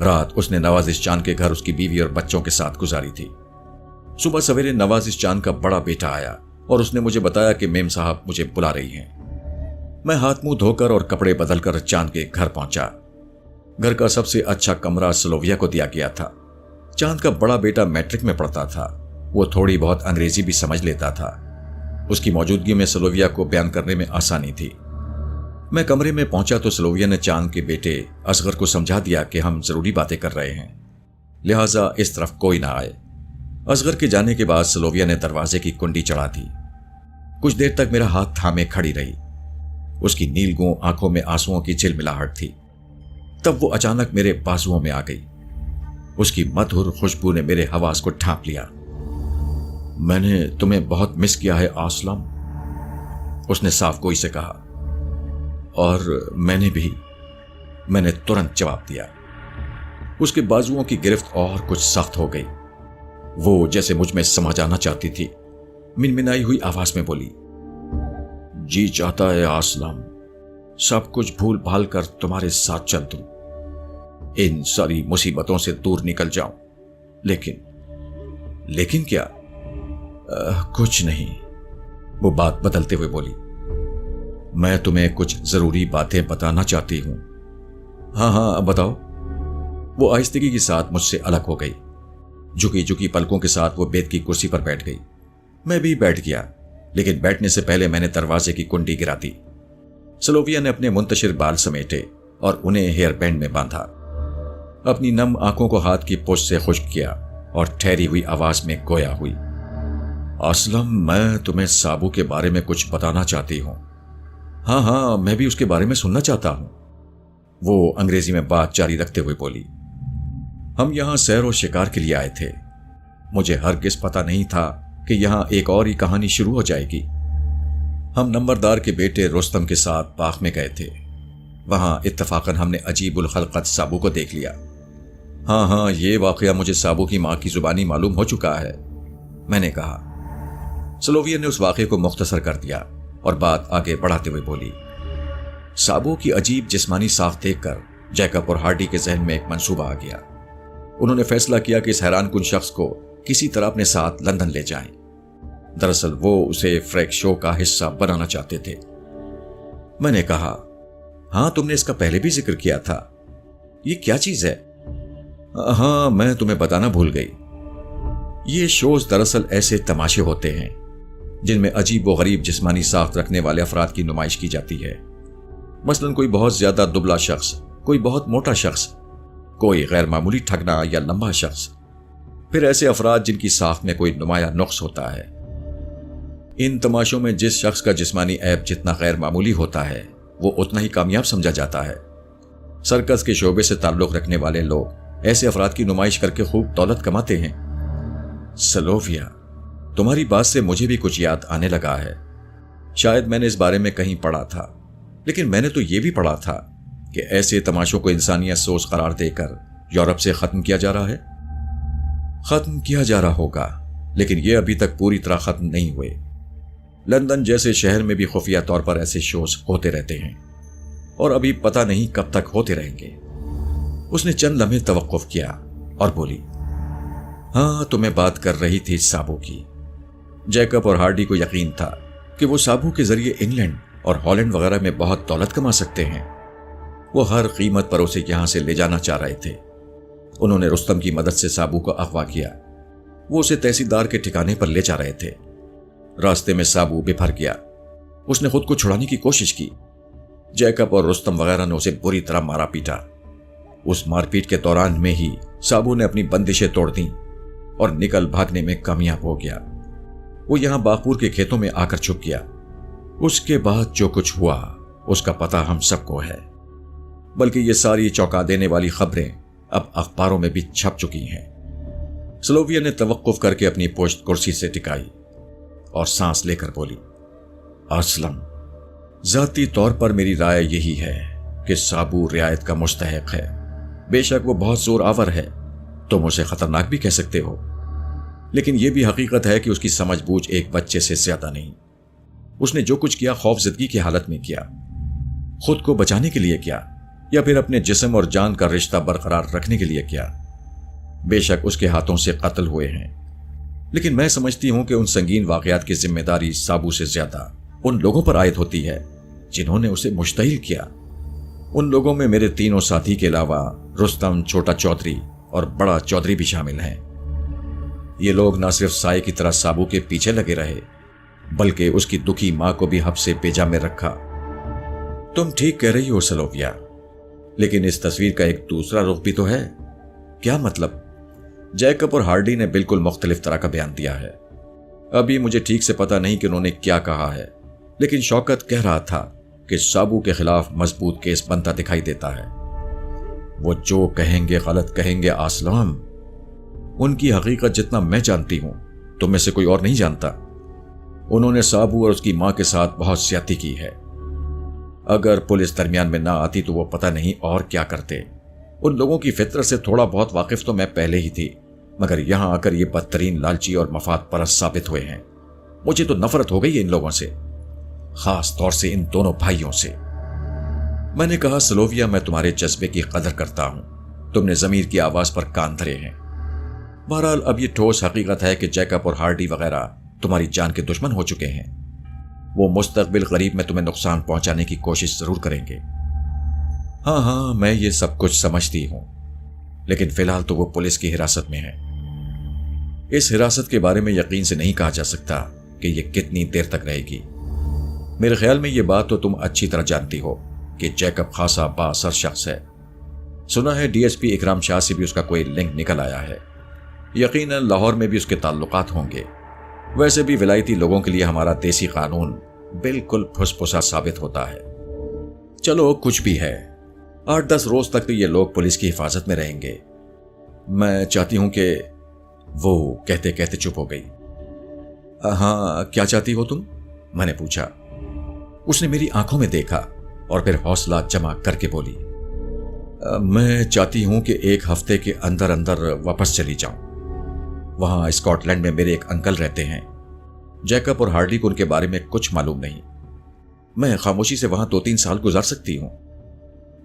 رات اس نے نوازش چاند کے گھر اس کی بیوی اور بچوں کے ساتھ گزاری تھی۔ صبح سویرے نوازش چاند کا بڑا بیٹا آیا اور اس نے مجھے بتایا کہ میم صاحب مجھے بلا رہی ہیں۔ میں ہاتھ منہ دھو کر اور کپڑے بدل کر چاند کے گھر پہنچا۔ گھر کا سب سے اچھا کمرہ سلوویا کو دیا گیا تھا۔ چاند کا بڑا بیٹا میٹرک میں پڑھتا تھا، وہ تھوڑی بہت انگریزی بھی سمجھ لیتا تھا۔ اس کی موجودگی میں سلوویا کو بیان کرنے میں آسانی تھی۔ میں کمرے میں پہنچا تو سلوویا نے چاند کے بیٹے اصغر کو سمجھا دیا کہ ہم ضروری باتیں کر رہے ہیں، لہٰذا اس طرف کوئی نہ آئے۔ اصغر کے جانے کے بعد سلوویا نے دروازے کی کنڈی چڑھا دی۔ کچھ دیر تک میرا ہاتھ تھامے کھڑی رہی۔ اس کی نیل گوں آنکھوں میں آنسوؤں کی چلملاہٹ تھی۔ تب وہ اچانک میرے بازوؤں میں آ گئی۔ اس کی مدھر خوشبو نے میرے حواس کو ڈھانپ لیا۔ میں نے تمہیں بہت مس کیا ہے آسلم، اس نے صاف گوئی سے کہا۔ اور میں نے بھی، میں نے ترنت جواب دیا۔ اس کے بازوؤں کی گرفت اور کچھ سخت ہو گئی۔ وہ جیسے مجھ میں سما جانا چاہتی تھی، منمنائی ہوئی آواز میں بولی، جی چاہتا ہے آسلم سب کچھ بھول بھال کر تمہارے ساتھ چل دوں، ان ساری مصیبتوں سے دور نکل جاؤں، لیکن کیا؟ کچھ نہیں، وہ بات بدلتے ہوئے بولی، میں تمہیں کچھ ضروری باتیں بتانا چاہتی ہوں۔ ہاں بتاؤ۔ وہ آہستگی کے ساتھ مجھ سے الگ ہو گئی۔ جھکی جھکی پلکوں کے ساتھ وہ بیت کی کرسی پر بیٹھ گئی۔ میں بھی بیٹھ گیا، لیکن بیٹھنے سے پہلے میں نے دروازے کی کنڈی گرا دی۔ سلوویا نے اپنے منتشر بال سمیٹے اور انہیں ہیئر بینڈ میں باندھا، اپنی نم آنکھوں کو ہاتھ کی پوچھ سے خشک کیا اور ٹھہری ہوئی آواز میں گویا ہوئی، اسلم میں تمہیں سابو کے بارے میں کچھ بتانا چاہتی ہوں۔ ہاں میں بھی اس کے بارے میں سننا چاہتا ہوں، وہ انگریزی میں بات جاری رکھتے ہوئے بولی۔ ہم یہاں سیر و شکار کے لیے آئے تھے، مجھے ہرگز پتہ نہیں تھا کہ یہاں ایک اور ہی کہانی شروع ہو جائے گی۔ ہم نمبردار کے بیٹے رستم کے ساتھ باغ میں گئے تھے، وہاں اتفاقاً ہم نے عجیب الخلقت سابو کو دیکھ لیا۔ ہاں یہ واقعہ مجھے سابو کی ماں کی زبانی معلوم ہو چکا ہے، میں نے کہا۔ سلوویا نے اس واقعے کو مختصر کر دیا اور بات آگے بڑھاتے ہوئے بولی، سابو کی عجیب جسمانی ساخت دیکھ کر جیکب اور ہارڈی کے ذہن میں ایک منصوبہ آ گیا۔ انہوں نے فیصلہ کیا کہ اس حیران کن شخص کو کسی طرح اپنے ساتھ لندن لے جائیں۔ دراصل وہ اسے فریک شو کا حصہ بنانا چاہتے تھے۔ میں نے کہا، ہاں تم نے اس کا پہلے بھی ذکر کیا تھا، یہ کیا چیز ہے؟ ہاں میں تمہیں بتانا بھول گئی، یہ شوز دراصل ایسے تماشے ہوتے ہیں جن میں عجیب و غریب جسمانی ساخت رکھنے والے افراد کی نمائش کی جاتی ہے۔ مثلاً کوئی بہت زیادہ دبلا شخص، کوئی بہت موٹا شخص، کوئی غیر معمولی ٹھگنا یا لمبا شخص، پھر ایسے افراد جن کی ساخت میں کوئی نمایاں نقص ہوتا ہے۔ ان تماشوں میں جس شخص کا جسمانی عیب جتنا غیر معمولی ہوتا ہے، وہ اتنا ہی کامیاب سمجھا جاتا ہے۔ سرکس کے شعبے سے تعلق رکھنے والے لوگ ایسے افراد کی نمائش کر کے خوب دولت کماتے ہیں۔ سلوفیا، تمہاری بات سے مجھے بھی کچھ یاد آنے لگا ہے۔ شاید میں نے اس بارے میں کہیں پڑھا تھا، لیکن میں نے تو یہ بھی پڑھا تھا کہ ایسے تماشوں کو انسانیت سوز قرار دے کر یورپ سے ختم کیا جا رہا ہے۔ ختم کیا جا رہا ہوگا، لیکن یہ ابھی تک پوری طرح ختم نہیں ہوئے۔ لندن جیسے شہر میں بھی خفیہ طور پر ایسے شوز ہوتے رہتے ہیں، اور ابھی پتہ نہیں کب تک ہوتے رہیں گے۔ اس نے چند لمحے توقف کیا اور بولی، ہاں، تمہیں بات کر رہی تھی سابو کی۔ جیکب اور ہارڈی کو یقین تھا کہ وہ سابو کے ذریعے انگلینڈ اور ہالینڈ وغیرہ میں بہت دولت کما سکتے ہیں۔ وہ ہر قیمت پر اسے یہاں سے لے جانا چاہ رہے تھے۔ انہوں نے رستم کی مدد سے سابو کو اغوا کیا۔ وہ اسے تحصیلدار کے ٹھکانے پر لے جا رہے تھے۔ راستے میں سابو بفر گیا۔ اس نے خود کو چھڑانے کی کوشش کی۔ جیکب اور رستم وغیرہ نے اسے بری طرح مارا پیٹا۔ اس مار پیٹ کے دوران میں ہی سابو نے اپنی بندشیں توڑ دیں اور نکل بھاگنے میں کامیاب ہو گیا۔ وہ یہاں باغپور کے کھیتوں میں آ کر چھپ گیا۔ اس کے بعد جو کچھ ہوا اس کا پتہ ہم سب کو ہے، بلکہ یہ ساری چونکا دینے والی خبریں اب اخباروں میں بھی چھپ چکی ہیں۔ سلوویا نے توقف کر کے اپنی پوشت کرسی سے ٹکائی اور سانس لے کر بولی، اسلم، ذاتی طور پر میری رائے یہی ہے کہ سابو رعایت کا مستحق ہے۔ بے شک وہ بہت زور آور ہے، تم اسے خطرناک بھی کہہ سکتے ہو، لیکن یہ بھی حقیقت ہے کہ اس کی سمجھ بوجھ ایک بچے سے زیادہ نہیں۔ اس نے جو کچھ کیا خوف زدگی کی حالت میں کیا، خود کو بچانے کے لیے کیا، یا پھر اپنے جسم اور جان کا رشتہ برقرار رکھنے کے لیے کیا۔ بے شک اس کے ہاتھوں سے قتل ہوئے ہیں، لیکن میں سمجھتی ہوں کہ ان سنگین واقعات کی ذمہ داری سابو سے زیادہ ان لوگوں پر عائد ہوتی ہے جنہوں نے اسے مشتعل کیا۔ ان لوگوں میں میرے تینوں ساتھی کے علاوہ رستم، چھوٹا چودھری اور بڑا چودھری بھی شامل ہیں۔ یہ لوگ نہ صرف سائے کی طرح سابو کے پیچھے لگے رہے، بلکہ اس کی دکھی ماں کو بھی حب سے بیجا میں رکھا۔ تم ٹھیک کہہ رہی ہو سلوویا، لیکن اس تصویر کا ایک دوسرا رخ بھی تو ہے۔ کیا مطلب؟ جیکب اور ہارڈی نے بالکل مختلف طرح کا بیان دیا ہے۔ ابھی مجھے ٹھیک سے پتا نہیں کہ انہوں نے کیا کہا ہے، لیکن شوکت کہہ رہا تھا کہ سابو کے خلاف مضبوط کیس بنتا دکھائی دیتا ہے۔ وہ جو کہیں گے غلط کہیں گے اسلم۔ ان کی حقیقت جتنا میں جانتی ہوں تم میں سے کوئی اور نہیں جانتا۔ انہوں نے سابو اور اس کی ماں کے ساتھ بہت زیادتی کی ہے۔ اگر پولیس درمیان میں نہ آتی تو وہ پتہ نہیں اور کیا کرتے۔ ان لوگوں کی فطرت سے تھوڑا بہت واقف تو میں پہلے ہی تھی، مگر یہاں آ کر یہ بدترین لالچی اور مفاد پرست ثابت ہوئے ہیں۔ مجھے تو نفرت ہو گئی ہے ان لوگوں سے، خاص طور سے ان دونوں بھائیوں سے۔ میں نے کہا، سلوویا، میں تمہارے جذبے کی قدر کرتا ہوں۔ تم نے ضمیر کی آواز پر کان دھرے ہیں۔ بہرحال اب یہ ٹھوس حقیقت ہے کہ جیکب اور ہارڈی وغیرہ تمہاری جان کے دشمن ہو چکے ہیں۔ وہ مستقبل قریب میں تمہیں نقصان پہنچانے کی کوشش ضرور کریں گے۔ ہاں، میں یہ سب کچھ سمجھتی ہوں، لیکن فی الحال تو وہ پولیس کی حراست میں ہے۔ اس حراست کے بارے میں یقین سے نہیں کہا جا سکتا کہ یہ کتنی دیر تک رہے گی۔ میرے خیال میں یہ بات تو تم اچھی طرح جانتی ہو کہ جیکب خاصا بااثر شخص ہے۔ سنا ہے ڈی ایس پی اکرام شاہ سے بھی اس کا کوئی لنک نکل آیا ہے۔ یقیناً لاہور میں بھی اس کے تعلقات ہوں گے۔ ویسے بھی ولایتی لوگوں کے لیے ہمارا دیسی قانون بالکل پھس پھسا ثابت ہوتا ہے۔ چلو کچھ بھی ہے، 8-10 روز تک تو یہ لوگ پولیس کی حفاظت میں رہیں گے۔ میں چاہتی ہوں کہ وہ کہتے کہتے چپ ہو گئی۔ ہاں، کیا چاہتی ہو تم؟ میں نے پوچھا۔ اس نے میری آنکھوں میں دیکھا اور پھر حوصلہ جمع کر کے بولی، میں چاہتی ہوں کہ 1 ہفتے کے اندر اندر واپس چلی جاؤں۔ وہاں اسکاٹ لینڈ میں میرے ایک انکل رہتے ہیں۔ جیکب اور ہارڈی کو ان کے بارے میں کچھ معلوم نہیں۔ میں خاموشی سے وہاں 2-3 سال گزار سکتی ہوں۔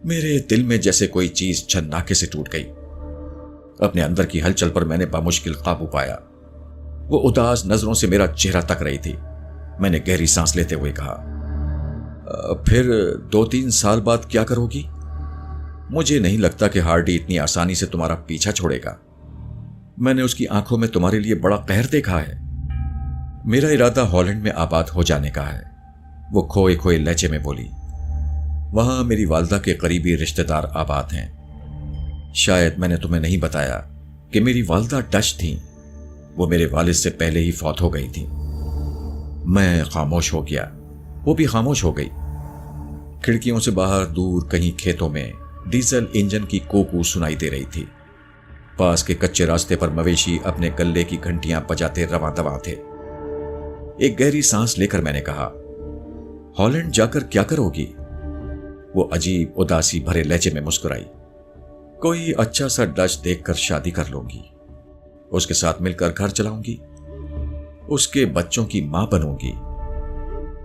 میرے دل میں جیسے کوئی چیز چھناکے سے ٹوٹ گئی۔ اپنے اندر کی ہلچل پر میں نے بامشکل قابو پایا۔ وہ اداس نظروں سے میرا چہرہ تک رہی تھی۔ میں نے گہری سانس لیتے ہوئے کہا، پھر 2-3 سال بعد کیا کرو گی؟ مجھے نہیں لگتا کہ ہارڈی اتنی آسانی سے تمہارا پیچھا چھوڑے گا۔ میں نے اس کی آنکھوں میں تمہارے لیے بڑا قہر دیکھا ہے۔ میرا ارادہ ہالینڈ میں آباد ہو جانے کا ہے، وہ کھوئے کھوئے لہجے میں بولی۔ وہاں میری والدہ کے قریبی رشتہ دار آباد ہیں۔ شاید میں نے تمہیں نہیں بتایا کہ میری والدہ ڈچ تھیں۔ وہ میرے والد سے پہلے ہی فوت ہو گئی تھیں۔ میں خاموش ہو گیا، وہ بھی خاموش ہو گئی۔ खिड़कियों से बाहर दूर कहीं खेतों में डीजल इंजन की कूकू सुनाई दे रही थी। पास के कच्चे रास्ते पर मवेशी अपने गले की घंटियां बजाते रवां दवां थे। एक गहरी सांस लेकर मैंने कहा, हॉलैंड जाकर क्या करोगी? वो अजीब उदासी भरे लहजे में मुस्कुराई। कोई अच्छा सा डच देखकर शादी कर लूंगी, उसके साथ मिलकर घर चलाऊंगी, उसके बच्चों की मां बनूंगी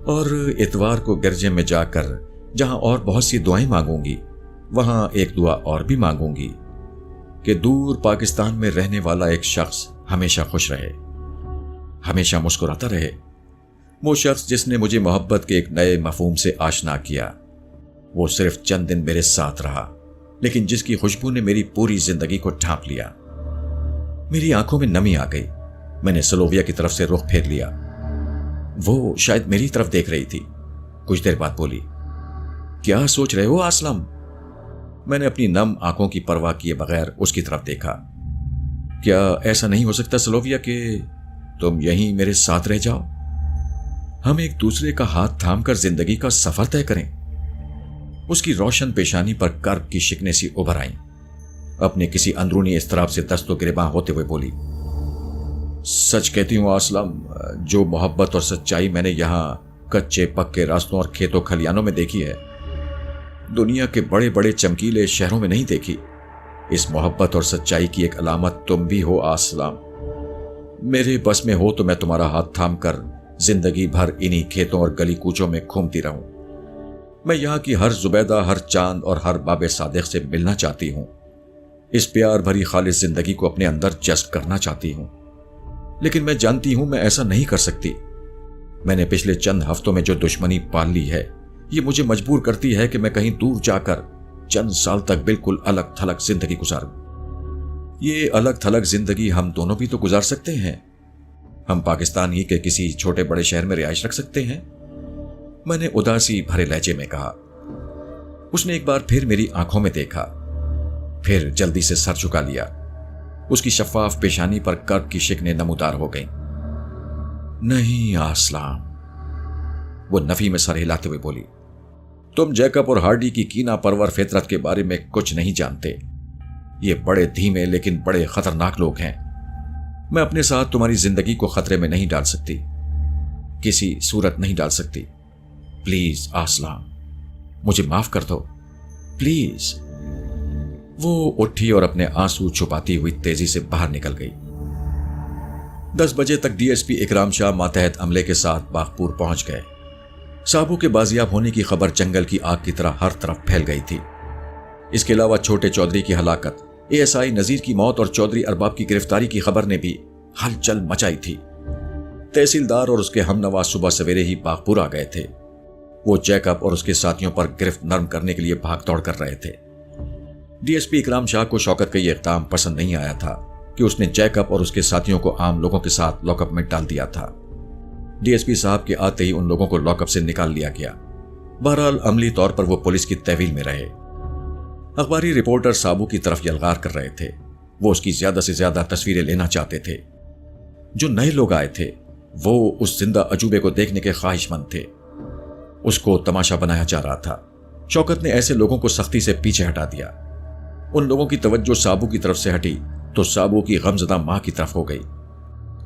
और इतवार को गिरजे में जाकर जहां और बहुत सी दुआएं मांगूंगी, वहां एक दुआ और भी मांगूंगी कि दूर पाकिस्तान में रहने वाला एक शख्स हमेशा खुश रहे, हमेशा मुस्कुराता रहे। वो शख्स जिसने मुझे मोहब्बत के एक नए मफहूम से आशना किया, वो सिर्फ चंद दिन मेरे साथ रहा, लेकिन जिसकी खुशबू ने मेरी पूरी जिंदगी को ढांप लिया। मेरी आंखों में नमी आ गई। मैंने सलोविया की तरफ से रुख फेर लिया। वो शायद मेरी तरफ देख रही थी। कुछ देर बाद बोली, क्या सोच रहे हो असलम? मैंने अपनी नम आंखों की परवाह किए बगैर उसकी तरफ देखा। क्या ऐसा नहीं हो सकता सलोविया कि तुम यहीं मेरे साथ रह जाओ, हम एक दूसरे का हाथ थामकर जिंदगी का सफर तय करें? उसकी रोशन पेशानी पर कर्ब की शिकने सी उभर आई। अपने किसी अंदरूनी इस्तराब से दस्तो गिरेबां होते हुए बोली, सच कहती हूं असलम, जो मोहब्बत और सच्चाई मैंने यहां कच्चे पक्के रास्तों और खेतों खलियानों में देखी है, दुनिया के बड़े बड़े चमकीले शहरों में नहीं देखी। इस मोहब्बत और सच्चाई की एक अलामत तुम भी हो असलम। मेरे बस में हो तो मैं तुम्हारा हाथ थाम कर जिंदगी भर इन्हीं खेतों और गली कूचों में घूमती रहूं। मैं यहां की हर जुबैदा, हर चांद और हर बाबे सादिक से मिलना चाहती हूं। इस प्यार भरी खालिस जिंदगी को अपने अंदर जज्ब करना चाहती हूं, लेकिन मैं जानती हूं मैं ऐसा नहीं कर सकती। मैंने पिछले चंद हफ्तों में जो दुश्मनी पाल ली है, ये मुझे मजबूर करती है कि मैं कहीं दूर जाकर चंद साल तक बिल्कुल अलग थलग जिंदगी गुजारूं। ये अलग थलग जिंदगी हम दोनों भी तो गुजार सकते हैं। हम पाकिस्तान ही के किसी छोटे बड़े शहर में रिहाइश रख सकते हैं, मैंने उदासी भरे लहजे में कहा। उसने एक बार फिर मेरी आंखों में देखा, फिर जल्दी से सर झुका लिया। उसकी शफाफ पेशानी पर कर्ब की शिकनें नमूदार हो गईं। नहीं आसलाम, वो नफी में सर हिलाते हुए बोली, तुम जैकब और हार्डी की कीना परवर फितरत के बारे में कुछ नहीं जानते। ये बड़े धीमे लेकिन बड़े खतरनाक लोग हैं। मैं अपने साथ तुम्हारी जिंदगी को खतरे में नहीं डाल सकती, किसी सूरत नहीं डाल सकती। प्लीज आसलाम, मुझे माफ कर दो, प्लीज। वो उठी और अपने आंसू छुपाती हुई तेजी से बाहर निकल गई। 10 बजे तक डीएसपी इकराम शाह मातहत अमले के साथ बागपुर पहुंच गए। साबू के बाजियाब होने की खबर जंगल की आग की तरह हर तरफ फैल गई थी। इसके अलावा छोटे चौधरी की हलाकत, एएसआई नजीर की मौत और चौधरी अरबाब की गिरफ्तारी की खबर ने भी हलचल मचाई थी। तहसीलदार और उसके हमनवा सुबह सवेरे ही बागपुर आ गए थे। वो जैकब और उसके साथियों पर गिरफ्त नरम करने के लिए भाग दौड़ कर रहे थे। डीएसपी इकराम शाह को शौकत का यह इक़दाम पसंद नहीं आया था कि उसने जैकब और उसके साथियों को आम लोगों के साथ लॉकअप में डाल दिया था। डीएसपी साहब के आते ही उन लोगों को लॉकअप से निकाल लिया गया। बहरहाल अमली तौर पर वो पुलिस की तहवील में रहे। अखबारी रिपोर्टर साबू की तरफ यलगार कर रहे थे। वो उसकी ज्यादा से ज्यादा तस्वीरें लेना चाहते थे। जो नए लोग आए थे वो उस जिंदा अजूबे को देखने के ख्वाहिशमंद थे। उसको तमाशा बनाया जा रहा था। शौकत ने ऐसे लोगों को सख्ती से पीछे हटा दिया। उन लोगों की तवज्जो साबू की तरफ से हटी तो साबू की गमजदा मां की तरफ हो गई।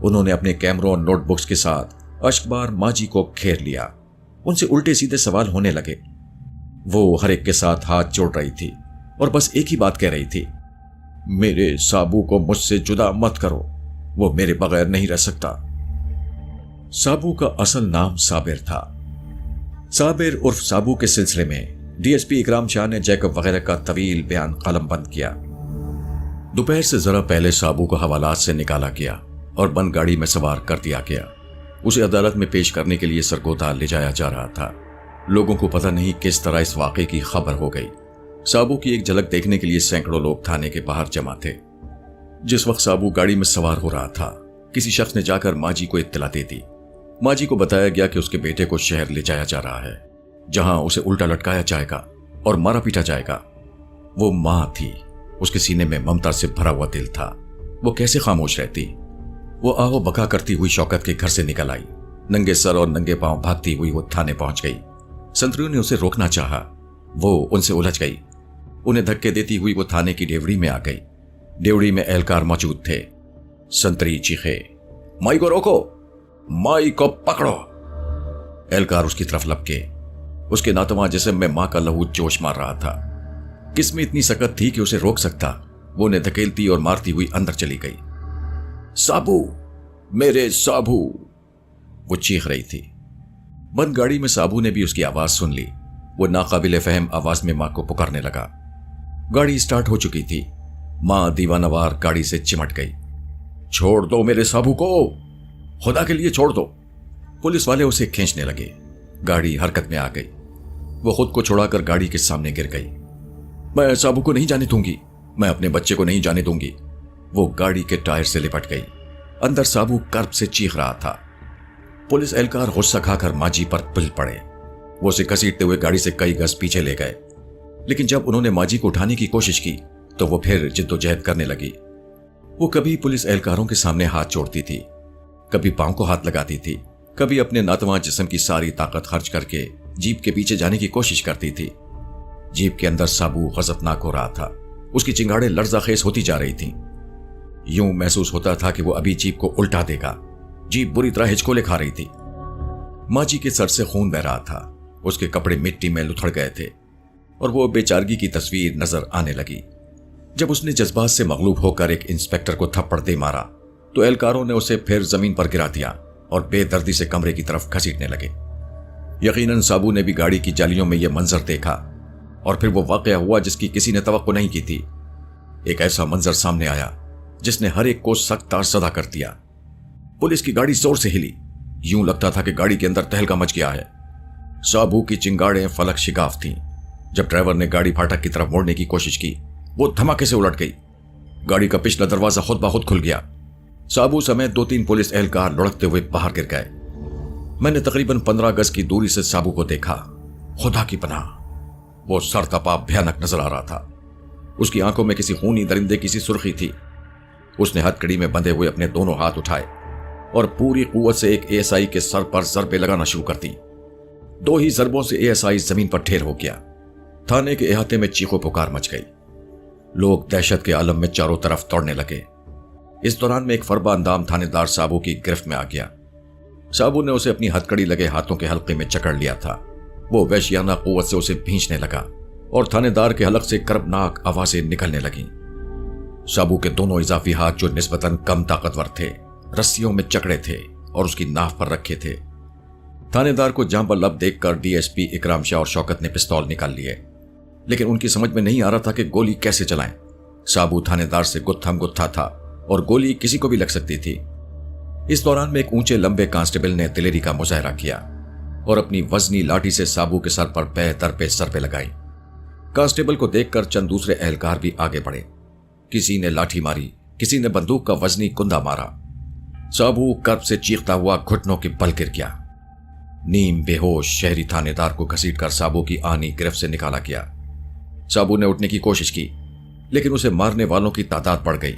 उन्होंने अपने कैमरों और नोटबुक्स के साथ अश्कबार माजी को घेर लिया। उनसे उल्टे सीधे सवाल होने लगे। वो हर एक के साथ हाथ जोड़ रही थी और बस एक ही बात कह रही थी, मेरे साबू को मुझसे जुदा मत करो, वो मेरे बगैर नहीं रह सकता। साबू का असल नाम साबिर था। साबिर उर्फ साबू के सिलसिले में डीएसपी इकराम शाह ने जैकब वगैरह का तवील बयान कलम बंद किया। दोपहर से जरा पहले साबू को हवालात से निकाला गया और बंद गाड़ी में सवार कर दिया गया। उसे अदालत में पेश करने के लिए सरगोधा ले जाया जा रहा था। लोगों को पता नहीं किस तरह इस वाक़े की खबर हो गई। साबू की एक झलक देखने के लिए सैकड़ों लोग थाने के बाहर जमा थे। जिस वक्त साबू गाड़ी में सवार हो रहा था, किसी शख्स ने जाकर माजी को इत्तला दे दी। माजी को बताया गया कि उसके बेटे को शहर ले जाया जा रहा है, जहां उसे उल्टा लटकाया जाएगा और मारा पीटा जाएगा। वो मां थी, उसके सीने में ममता से भरा हुआ दिल था। वो कैसे खामोश रहती। वो आहो बका करती हुई शौकत के घर से निकल आई। नंगे सर और नंगे पांव भागती हुई वो थाने पहुंच गई। संतरियों ने उसे रोकना चाहा, वो उनसे उलझ गई। उन्हें धक्के देती हुई वो थाने की डेवड़ी में आ गई। डेवड़ी में एहलकार मौजूद थे। संतरी चीखे, माई को रोको, माई को पकड़ो। एहलकार उसकी तरफ लपके। उसके नातवा जिस्म में मां का लहू जोश मार रहा था। किसमें इतनी सकत थी कि उसे रोक सकता। वो उन्हें धकेलती और मारती हुई अंदर चली गई। साबू, मेरे साबू, वो चीख रही थी। बंद गाड़ी में साबू ने भी उसकी आवाज सुन ली। वो नाकाबिले फहम आवाज में मां को पुकारने लगा। गाड़ी स्टार्ट हो चुकी थी। मां दीवानावार गाड़ी से चिमट गई। छोड़ दो मेरे साबू को, खुदा के लिए छोड़ दो। पुलिस वाले उसे खींचने लगे। गाड़ी हरकत में आ गई। वो खुद को छुड़ाकर गाड़ी के सामने गिर गई। मैं साबू को नहीं जाने दूंगी, मैं अपने बच्चे को नहीं जाने दूंगी। वो गाड़ी के टायर से लिपट गई। अंदर साबू कर्ब से चीख रहा था। पुलिस एहलकार गुस्सा खाकर माजी पर पिल पड़े। वो उसे घसीटते हुए गाड़ी से कई गज पीछे ले गए। लेकिन जब उन्होंने माजी को उठाने की कोशिश की तो वो फिर जिद्दोजहद करने लगी। वो कभी पुलिस एहलकारों के सामने हाथ जोड़ती थी, कभी पांव को हाथ लगाती थी, कभी अपने नातवा जिस्म की सारी ताकत खर्च करके जीप के पीछे जाने की कोशिश करती थी। जीप के अंदर साबू गजबनाक हो रहा था। उसकी चिंगाड़ें लर्जाखेज होती जा रही थीं। यूं महसूस होता था कि वो अभी जीप को उल्टा देगा। जीप बुरी तरह हिचकोले खा रही थी। माजी के सर से खून बह रहा था। उसके कपड़े मिट्टी में लुथड़ गए थे और वो बेचारगी की तस्वीर नजर आने लगी। जब उसने जज्बात से मगलूब होकर एक इंस्पेक्टर को थप्पड़ दे मारा तो एहलकारों ने उसे फिर जमीन पर गिरा दिया और बेदर्दी से कमरे की तरफ घसीटने लगे। यकीनन साबू ने भी गाड़ी की जालियों में यह मंजर देखा और फिर वो वाकया हुआ जिसकी किसी ने तवक्को नहीं की थी। एक ऐसा मंजर सामने आया जिसने हर एक को सख्त तारसदा कर दिया। पुलिस की गाड़ी जोर से हिली। यूं लगता था कि गाड़ी के अंदर तहलका मच गया है। साबू की चिंगाड़ें फलक शिगाफ थीं। जब ड्राइवर ने गाड़ी फाटक की तरफ मोड़ने की कोशिश की, वो धमाके से उलट गई। गाड़ी का पिछला दरवाजा खुद ब खुद खुल गया। साबू समेत 2-3 पुलिस एहलकार लुढ़कते हुए बाहर गिर गए। मैंने तकरीबन 15 गज की दूरी से साबू को देखा। खुदा की पनाह, वो सरतपा भयानक नजर आ रहा था। उसकी आंखों में किसी खूनी दरिंदे की सी सुर्खी थी। उसने हथकड़ी में बंधे हुए अपने दोनों हाथ उठाए और पूरी कुव्वत से एक एएसआई के सर पर जरबे लगाना शुरू कर दी। 2 ही जरबों से एएसआई जमीन पर ढेर हो गया। थाने के इहाते में चीखो पुकार मच गई। लोग दहशत के आलम में चारों तरफ दौड़ने लगे। इस दौरान में एक फरबा अंदाम थानेदार साबू की गिरफ्त में आ गया। साबू ने उसे अपनी हथकड़ी लगे हाथों के हल्के में जकड़ लिया था। वो वहशियाना कुव्वत से उसे भींचने लगा और थानेदार के हलक से कर्बनाक आवाजें निकलने लगीं। साबू के दोनों इजाफी हाथ, जो निस्बतन कम ताकतवर थे, रस्सियों में जकड़े थे और उसकी नाफ पर रखे थे। थानेदार को जां पर लब देखकर डीएसपी इकराम शाह और शौकत ने पिस्तौल निकाल लिए, लेकिन उनकी समझ में नहीं आ रहा था कि गोली कैसे चलाएं। साबू थानेदार से गुत्थम गुत्था था और गोली किसी को भी लग सकती थी। इस दौरान में एक ऊंचे लंबे कांस्टेबल ने दिलेरी का मुजाहरा किया और अपनी वजनी लाठी से साबू के सर पर पे दर पे सर पे लगाई। कांस्टेबल को देखकर चंद दूसरे एहलकार भी आगे बढ़े। किसी ने लाठी मारी, किसी ने बंदूक का वजनी कुंदा मारा। साबू कर्ब से चीखता हुआ घुटनों के बल गिर गया। नीम बेहोश शहरी थानेदार को घसीटकर साबू की आनी गिरफ्त से निकाला गया। साबू ने उठने की कोशिश की, लेकिन उसे मारने वालों की तादाद बढ़ गई।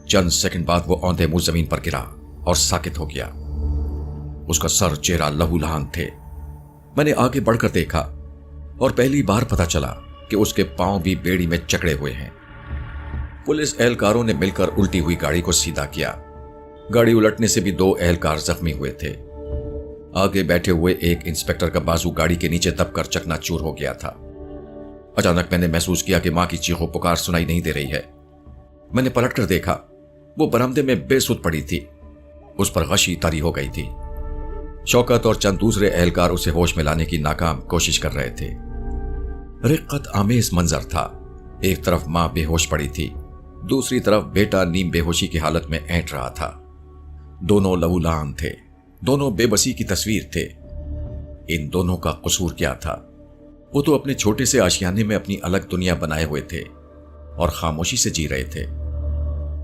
चंद सेकंड बाद वो औंधे मुंह जमीन पर गिरा और साकित हो गया। उसका सर, चेहरा लहूलुहान थे। मैंने आगे बढ़कर देखा और पहली बार पता चला कि उसके पांव भी बेड़ी में जकड़े हुए हैं। पुलिस एहलकारों ने मिलकर उल्टी हुई गाड़ी को सीधा किया। गाड़ी उलटने से भी 2 एहलकार जख्मी हुए थे। आगे बैठे हुए एक इंस्पेक्टर का बाजू गाड़ी के नीचे दबकर चकनाचूर हो गया था। अचानक मैंने महसूस किया कि मां की चीखों पुकार सुनाई नहीं दे रही है। मैंने पलटकर देखा, वो बरामदे में बेसुध पड़ी थी। उस पर गशी तारी हो गई थी। शौकत और चंद दूसरे एहलकार उसे होश में लाने की नाकाम कोशिश कर रहे थे। रिक्कत आमेज मंजर था। एक तरफ मां बेहोश पड़ी थी, दूसरी तरफ बेटा नीम बेहोशी की हालत में ऐंठ रहा था। दोनों लहूलुहान थे, दोनों बेबसी की तस्वीर थे। इन दोनों का कसूर क्या था? वो तो अपने छोटे से आशियाने में अपनी अलग दुनिया बनाए हुए थे और खामोशी से जी रहे थे।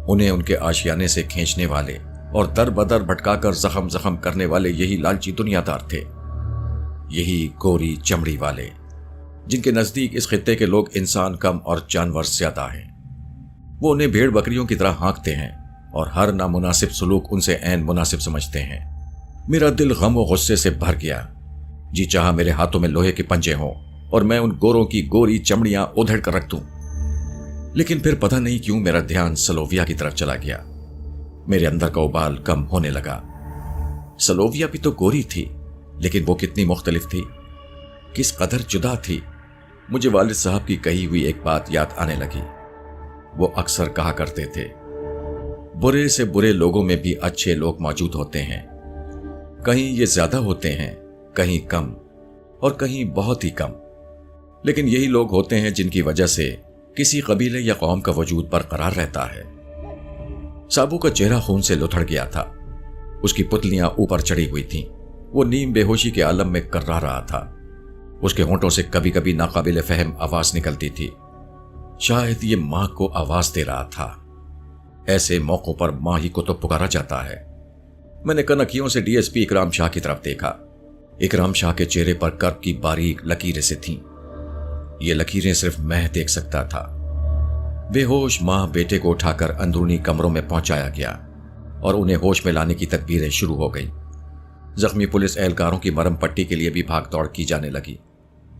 उन्हें उनके आशियाने से खींचने वाले और दर बदर भटकाकर जख्म जख्म करने वाले यही लालची दुनियादार थे, यही गोरी चमड़ी वाले, जिनके नजदीक इस खित्ते के लोग इंसान कम और जानवर ज्यादा हैं। वो उन्हें भेड़ बकरियों की तरह हाँकते हैं और हर नामुनासिब सलूक उनसे ऐन मुनासिब समझते हैं। मेरा दिल गम और गुस्से से भर गया। जी चाहा मेरे हाथों में लोहे के पंजे हों और मैं उन गोरों की गोरी चमड़ियां उधेड़ कर रख दूं। लेकिन फिर पता नहीं क्यों मेरा ध्यान सलोविया की तरफ चला गया। मेरे अंदर का उबाल कम होने लगा। सलोविया भी तो गोरी थी, लेकिन वो कितनी मुख्तलिफ थी, किस कदर जुदा थी। मुझे वालिद साहब की कही हुई एक बात याद आने लगी। वो अक्सर कहा करते थे, बुरे से बुरे लोगों में भी अच्छे लोग मौजूद होते हैं। कहीं ये ज्यादा होते हैं, कहीं कम, और कहीं बहुत ही कम। लेकिन यही लोग होते हैं जिनकी वजह से किसी कबीले या कौम का वजूद बरकरार रहता है। साबू का चेहरा खून से लुथड़ गया था। उसकी पुतलियां ऊपर चढ़ी हुई थीं। वो नीम बेहोशी के आलम में कर्रा रहा था। उसके होंठों से कभी कभी नाकाबिले फहम आवाज निकलती थी। शायद ये मां को आवाज दे रहा था। ऐसे मौकों पर मां ही को तो पुकारा जाता है। मैंने कनखियों से डीएसपी इकराम शाह की तरफ देखा। इकराम शाह के चेहरे पर कर्ब की बारीक लकीरें से थीं। ये लकीरें सिर्फ मैं देख सकता था। बेहोश मां बेटे को उठाकर अंदरूनी कमरों में पहुंचाया गया और उन्हें होश में लाने की तदबीरें शुरू हो गईं। जख्मी पुलिस एहलकारों की मरहम पट्टी के लिए भी भाग दौड़ की जाने लगी।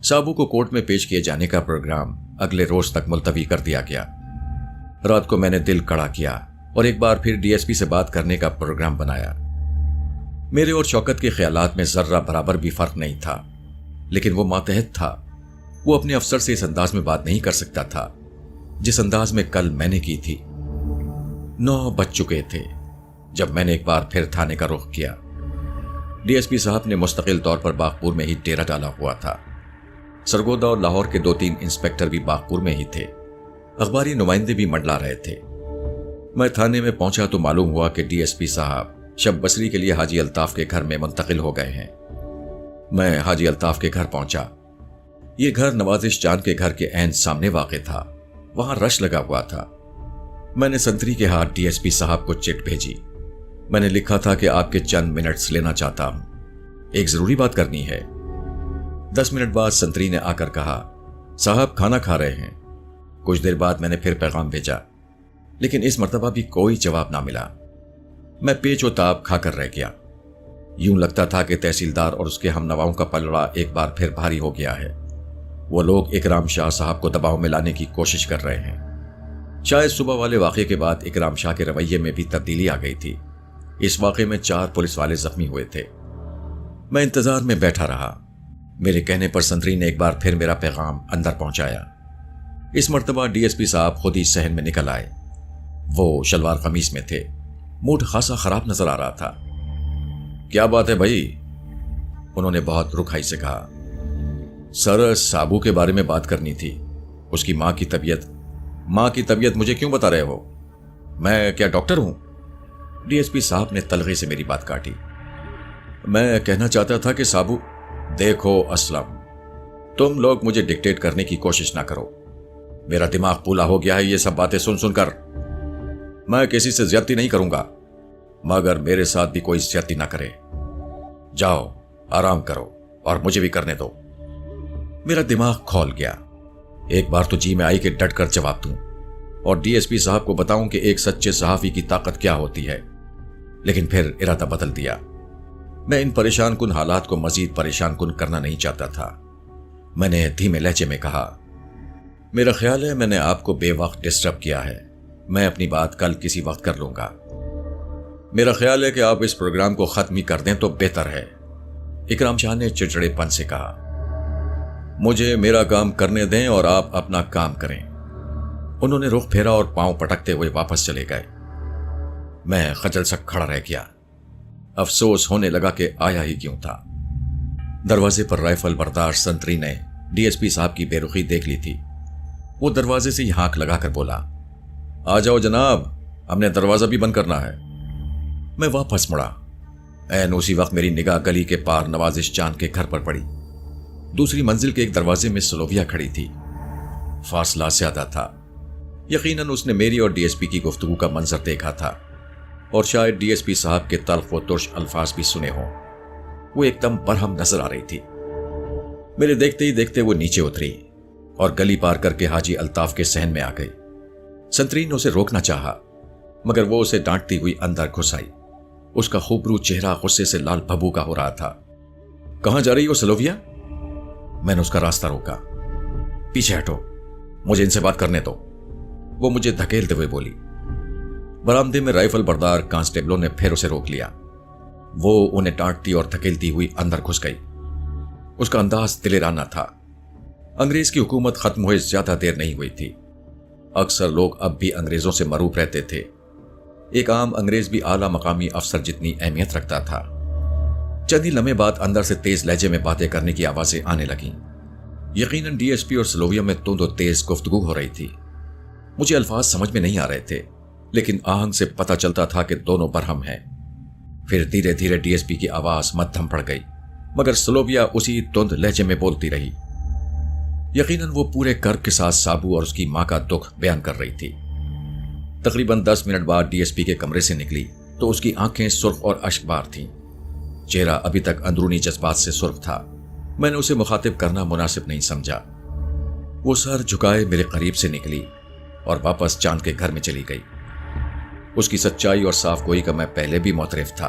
साबू को कोर्ट में पेश किए जाने का प्रोग्राम अगले रोज तक मुलतवी कर दिया गया। रात को मैंने दिल कड़ा किया और एक बार फिर डीएसपी से बात करने का प्रोग्राम बनाया। मेरे और शौकत के ख्यालात में जर्रा बराबर भी फर्क नहीं था, लेकिन वो मातहत था। वो अपने अफसर से इस अंदाज में बात नहीं कर सकता था जिस अंदाज में कल मैंने की थी। 9 बज चुके थे जब मैंने एक बार फिर थाने का रुख किया। डीएसपी साहब ने मुस्तकिल तौर पर बागपुर में ही डेरा डाला हुआ था। सरगोदा और लाहौर के 2-3 इंस्पेक्टर भी बागपुर में ही थे। अखबारी नुमाइंदे भी मंडला रहे थे। मैं थाने में पहुंचा तो मालूम हुआ कि डीएसपी साहब शब बसरी के लिए हाजी अल्ताफ के घर में मुंतकिल हो गए हैं। मैं हाजी अल्ताफ के घर पहुंचा। ये घर नवाजिश चांद के घर के ऐन सामने वाक़े था। वहां रश लगा हुआ था। मैंने संतरी के हाथ डीएसपी साहब को चिट भेजी। मैंने लिखा था कि आपके चंद मिनट्स लेना चाहता हूं, एक जरूरी बात करनी है। 10 मिनट बाद संतरी ने आकर कहा, साहब खाना खा रहे हैं। कुछ देर बाद मैंने फिर पैगाम भेजा, लेकिन इस मर्तबा भी कोई जवाब ना मिला। मैं पेच व ताब खाकर रह गया। यूं लगता था कि तहसीलदार और उसके हमनवाओं का पलड़ा एक बार फिर भारी हो गया है। वो लोग इकराम शाह साहब को दबाव में लाने की कोशिश कर रहे हैं। शायद सुबह वाले वाक़े के बाद इकराम शाह के रवैये में भी तब्दीली आ गई थी। इस वाक़े में 4 पुलिस वाले जख्मी हुए थे। मैं इंतजार में बैठा रहा। मेरे कहने पर संतरी ने एक बार फिर मेरा पैगाम अंदर पहुंचाया। इस मर्तबा डीएसपी साहब खुद ही सहन में निकल आए। वो शलवार कमीज में थे। मूड खासा खराब नजर आ रहा था। क्या बात है भाई? उन्होंने बहुत रुखाई से कहा। सर, साबू के बारे में बात करनी थी। उसकी मां की तबीयत मुझे क्यों बता रहे हो? मैं क्या डॉक्टर हूं? डीएसपी साहब ने तलगे से मेरी बात काटी। मैं कहना चाहता था कि साबू, देखो असलम, तुम लोग मुझे डिक्टेट करने की कोशिश ना करो। मेरा दिमाग पूला हो गया है ये सब बातें सुन सुनकर। मैं किसी से ज्यादती नहीं करूंगा, मगर मेरे साथ भी कोई ज्यादती ना करे। जाओ आराम करो और मुझे भी करने दो। मेरा दिमाग खौल गया। एक बार तो जी में आई कि डट कर जवाब दूं और डीएसपी साहब को बताऊं कि एक सच्चे सहाफी की ताकत क्या होती है, लेकिन फिर इरादा बदल दिया। मैं इन परेशान कुन हालात को मजीद परेशान कुन करना नहीं चाहता था। मैंने धीमे लहजे में कहा, मेरा ख्याल है मैंने आपको बेवक्त डिस्टर्ब किया है। मैं अपनी बात कल किसी वक्त कर लूंगा। मेरा ख्याल है कि आप इस प्रोग्राम को खत्म ही कर दें तो बेहतर है। इकराम शाह ने चिड़चिड़ेपन से कहा, मुझे मेरा काम करने दें और आप अपना काम करें। उन्होंने रुख फेरा और पांव पटकते हुए वापस चले गए। मैं खजल सा खड़ा रह गया। अफसोस होने लगा कि आया ही क्यों था। दरवाजे पर राइफल बरदार संतरी ने डीएसपी साहब की बेरुखी देख ली थी। वो दरवाजे से ही हाँक लगाकर बोला, आ जाओ जनाब, हमने दरवाजा भी बंद करना है। मैं वापस मुड़ा। ऐन उसी वक्त मेरी निगाह गली के पार नवाजिश चांद के घर पर पड़ी। दूसरी मंजिल के एक दरवाजे में सलोविया खड़ी थी। फासला ज्यादा था। यकीनन उसने मेरी और डीएसपी की गुफ्तगू का मंजर देखा था और शायद डीएसपी साहब के तल्ख व तुर्श अल्फाज भी सुने हों। वो एकदम बरहम नजर आ रही थी। मेरे देखते ही देखते वो नीचे उतरी और गली पार करके हाजी अल्ताफ के सहन में आ गई। संतरी ने उसे रोकना चाहा, मगर वो उसे डांटती हुई अंदर घुस आई। उसका खूबरू चेहरा गुस्से से लाल भभू का हो रहा था। कहां जा रही हो सलोविया? मैंने उसका रास्ता रोका। पीछे हटो, मुझे इनसे बात करने दो, वो मुझे धकेलते हुए बोली। बरामदे में राइफल बरदार कांस्टेबलों ने फिर उसे रोक लिया। वो उन्हें डांटती और धकेलती हुई अंदर घुस गई। उसका अंदाज दिलेराना था। अंग्रेज की हुकूमत खत्म हुए ज्यादा देर नहीं हुई थी। अक्सर लोग अब भी अंग्रेजों से मरूब रहते थे। एक आम अंग्रेज भी आला मकामी अफसर जितनी अहमियत रखता था। चंद ही लम्हे बाद अंदर से तेज लहजे में बातें करने की आवाजें आने लगीं। यकीनन डीएसपी और सलोविया में तो तेज गुफ्तगू हो रही थी। मुझे अल्फाज समझ में नहीं आ रहे थे, लेकिन आहंग से पता चलता था कि दोनों बरहम हैं। फिर धीरे धीरे डीएसपी की आवाज मध्यम पड़ गई, मगर सलोविया उसी तुंद लहजे में बोलती रही। यकीनन वो पूरे कर्ब के साथ साबू और उसकी मां का दुख बयान कर रही थी। तकरीबन 10 मिनट बाद डीएसपी के कमरे से निकली तो उसकी आंखें सुर्ख और अश्कबार थीं। चेहरा अभी तक अंदरूनी जज्बात से सुर्ख था। मैंने उसे मुखातिब करना मुनासिब नहीं समझा। वो सर झुकाए मेरे करीब से निकली और वापस चांद के घर में चली गई। उसकी सच्चाई और साफ गोई का मैं पहले भी मोतरफ था,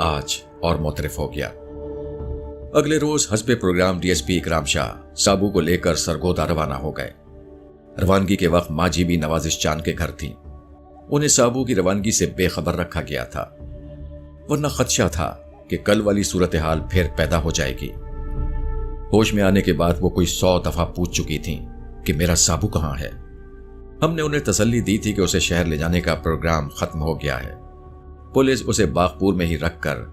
आज और मोतरफ हो गया। अगले रोज हस्बे प्रोग्राम डीएसपी इकराम शाह साबू को लेकर सरगोदा रवाना हो गए। रवानगी के वक्त माजी भी नवाजिश चांद के घर थी। उन्हें साबू की रवानगी से बेखबर रखा गया था, वरना खदशा था कि कल वाली सूरत हाल फिर पैदा हो जाएगी। होश में आने के बाद वो कोई 100 दफा पूछ चुकी थी कि मेरा साबू कहां है। हमने उन्हें तसल्ली दी थी कि उसे शहर ले जाने का प्रोग्राम खत्म हो गया है। पुलिस उसे बागपुर में ही रखकर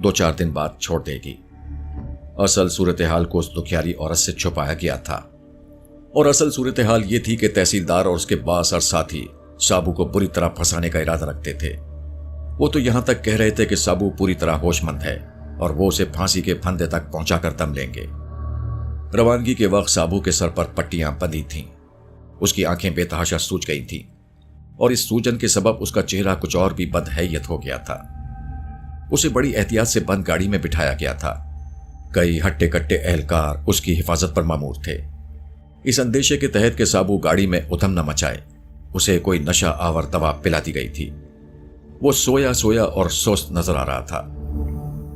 2-4 दिन बाद छोड़ देगी। असल सूरत हाल को उस दुखियारी औरत से छुपाया गया था, और असल सूरत हाल ये थी कि तहसीलदार और उसके बास और साथी साबू को बुरी तरह फंसाने का इरादा रखते थे। वो तो यहां तक कह रहे थे कि साबू पूरी तरह होशमंद है और वो उसे फांसी के फंदे तक पहुंचाकर दम लेंगे। रवानगी के वक्त साबू के सर पर पट्टियां बंधी थीं। उसकी आंखें बेतहाशा सूज गई थीं और इस सूजन के सबब उसका चेहरा कुछ और भी बदहैयत हो गया था। उसे बड़ी एहतियात से बंद गाड़ी में बिठाया गया था। कई हट्टे कट्टे एहलकार उसकी हिफाजत पर मामूर थे। इस अंदेशे के तहत कि साबू गाड़ी में उधम न मचाए, उसे कोई नशा आवर दवा पिला दी गई थी। वो सोया सोया और सुस्त नजर आ रहा था।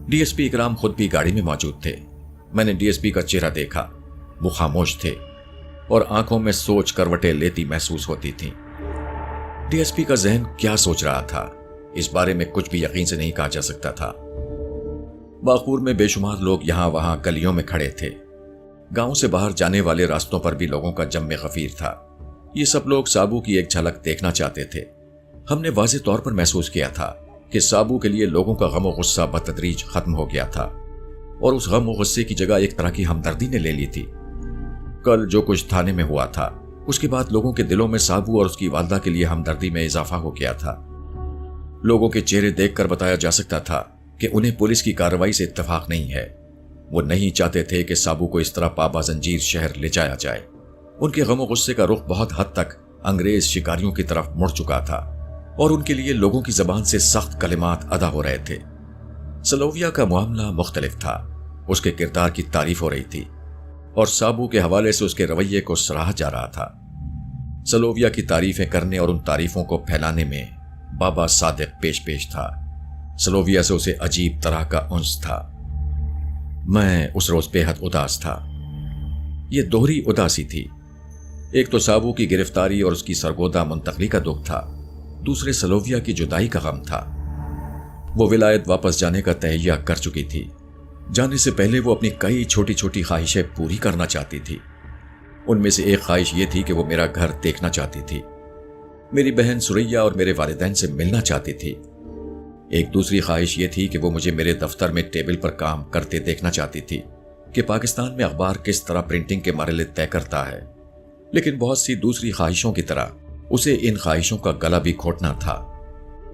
डीएसपी इकराम खुद भी गाड़ी में मौजूद थे। मैंने डीएसपी का चेहरा देखा। वो खामोश थे और आंखों में सोच करवटें लेती महसूस होती थीं। डीएसपी का जहन क्या सोच रहा था, इस बारे में कुछ भी यकीन से नहीं कहा जा सकता था। बागपुर में बेशुमार लोग यहां वहां गलियों में खड़े थे। गांव से बाहर जाने वाले रास्तों पर भी लोगों का जम्मे गफीर था। ये सब लोग साबू की एक झलक देखना चाहते थे। हमने वाज़े तौर पर महसूस किया था कि साबू के लिए लोगों का गम और गुस्सा बतदरीज खत्म हो गया था, और उस गम और गुस्से की जगह एक तरह की हमदर्दी ने ले ली थी। कल जो कुछ थाने में हुआ था, उसके बाद लोगों के दिलों में साबू और उसकी वालदा के लिए हमदर्दी में इजाफा हो गया था। लोगों के चेहरे देखकर बताया जा सकता था कि उन्हें पुलिस की कार्रवाई से इत्तेफाक नहीं है। वो नहीं चाहते थे कि साबू को इस तरह पाबा जंजीर शहर ले जाया जाए। उनके गम और गुस्से का रुख बहुत हद तक अंग्रेज शिकारियों की तरफ मुड़ चुका था, और उनके लिए लोगों की जबान से सख्त कलिमात अदा हो रहे थे। सलोविया का मामला मुख्तलिफ था। उसके किरदार की तारीफ हो रही थी और साबू के हवाले से उसके रवैये को सराहा जा रहा था। सलोविया की तारीफें करने और उन तारीफों को फैलाने में बाबा सादिक पेश था। सलोविया से उसे अजीब तरह का उन्स था। मैं उस रोज बेहद उदास था। यह दोहरी उदासी थी। एक तो साबू की गिरफ्तारी और उसकी सरगोदा मुंतकली का दुख था, दूसरे सलोविया की जुदाई का गम था। वो विलायत वापस जाने का तहैया कर चुकी थी। जाने से पहले वो अपनी कई छोटी छोटी ख्वाहिशें पूरी करना चाहती थी। उनमें से एक ख्वाहिश ये थी कि वो मेरा घर देखना चाहती थी, मेरी बहन सुरैया और मेरे वालिदैन से मिलना चाहती थी। एक दूसरी ख्वाहिश ये थी कि वो मुझे मेरे दफ्तर में टेबल पर काम करते देखना चाहती थी कि पाकिस्तान में अखबार किस तरह प्रिंटिंग के मरहले तय करता है। लेकिन बहुत सी दूसरी ख्वाहिशों की तरह उसे इन ख्वाहिशों का गला भी घोटना था।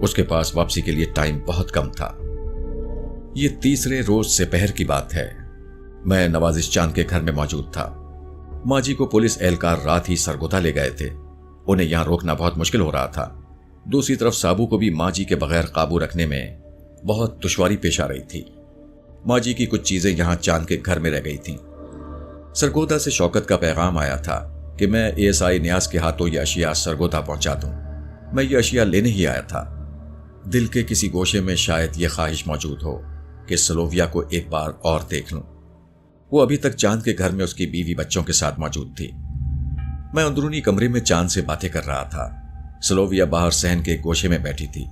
उसके पास वापसी के लिए टाइम बहुत कम था। ये तीसरे रोज से पहर की बात है। मैं नवाजिश चांद के घर में मौजूद था। माजी को पुलिस एहलकार रात ही सरगोदा ले गए थे। उन्हें यहां रोकना बहुत मुश्किल हो रहा था। दूसरी तरफ साबू को भी माजी के बगैर काबू रखने में बहुत दुश्वारी पेश आ रही थी। माजी की कुछ चीजें यहां चांद के घर में रह गई थीं। सरगोदा से शौकत का पैगाम आया था कि मैं एएसआई न्याज के हाथों ये अशिया सरगोदा पहुंचा दूं। मैं ये अशिया लेने ही आया था। दिल के किसी गोशे में शायद ये ख्वाहिश मौजूद हो کہ سلوویا کو ایک بار اور دیکھ لوں۔ وہ ابھی تک چاند کے گھر میں اس کی بیوی بچوں کے ساتھ موجود تھی۔ میں اندرونی کمرے میں چاند سے باتیں کر رہا تھا۔ سلوویا باہر صحن کے گوشے میں بیٹھی تھی۔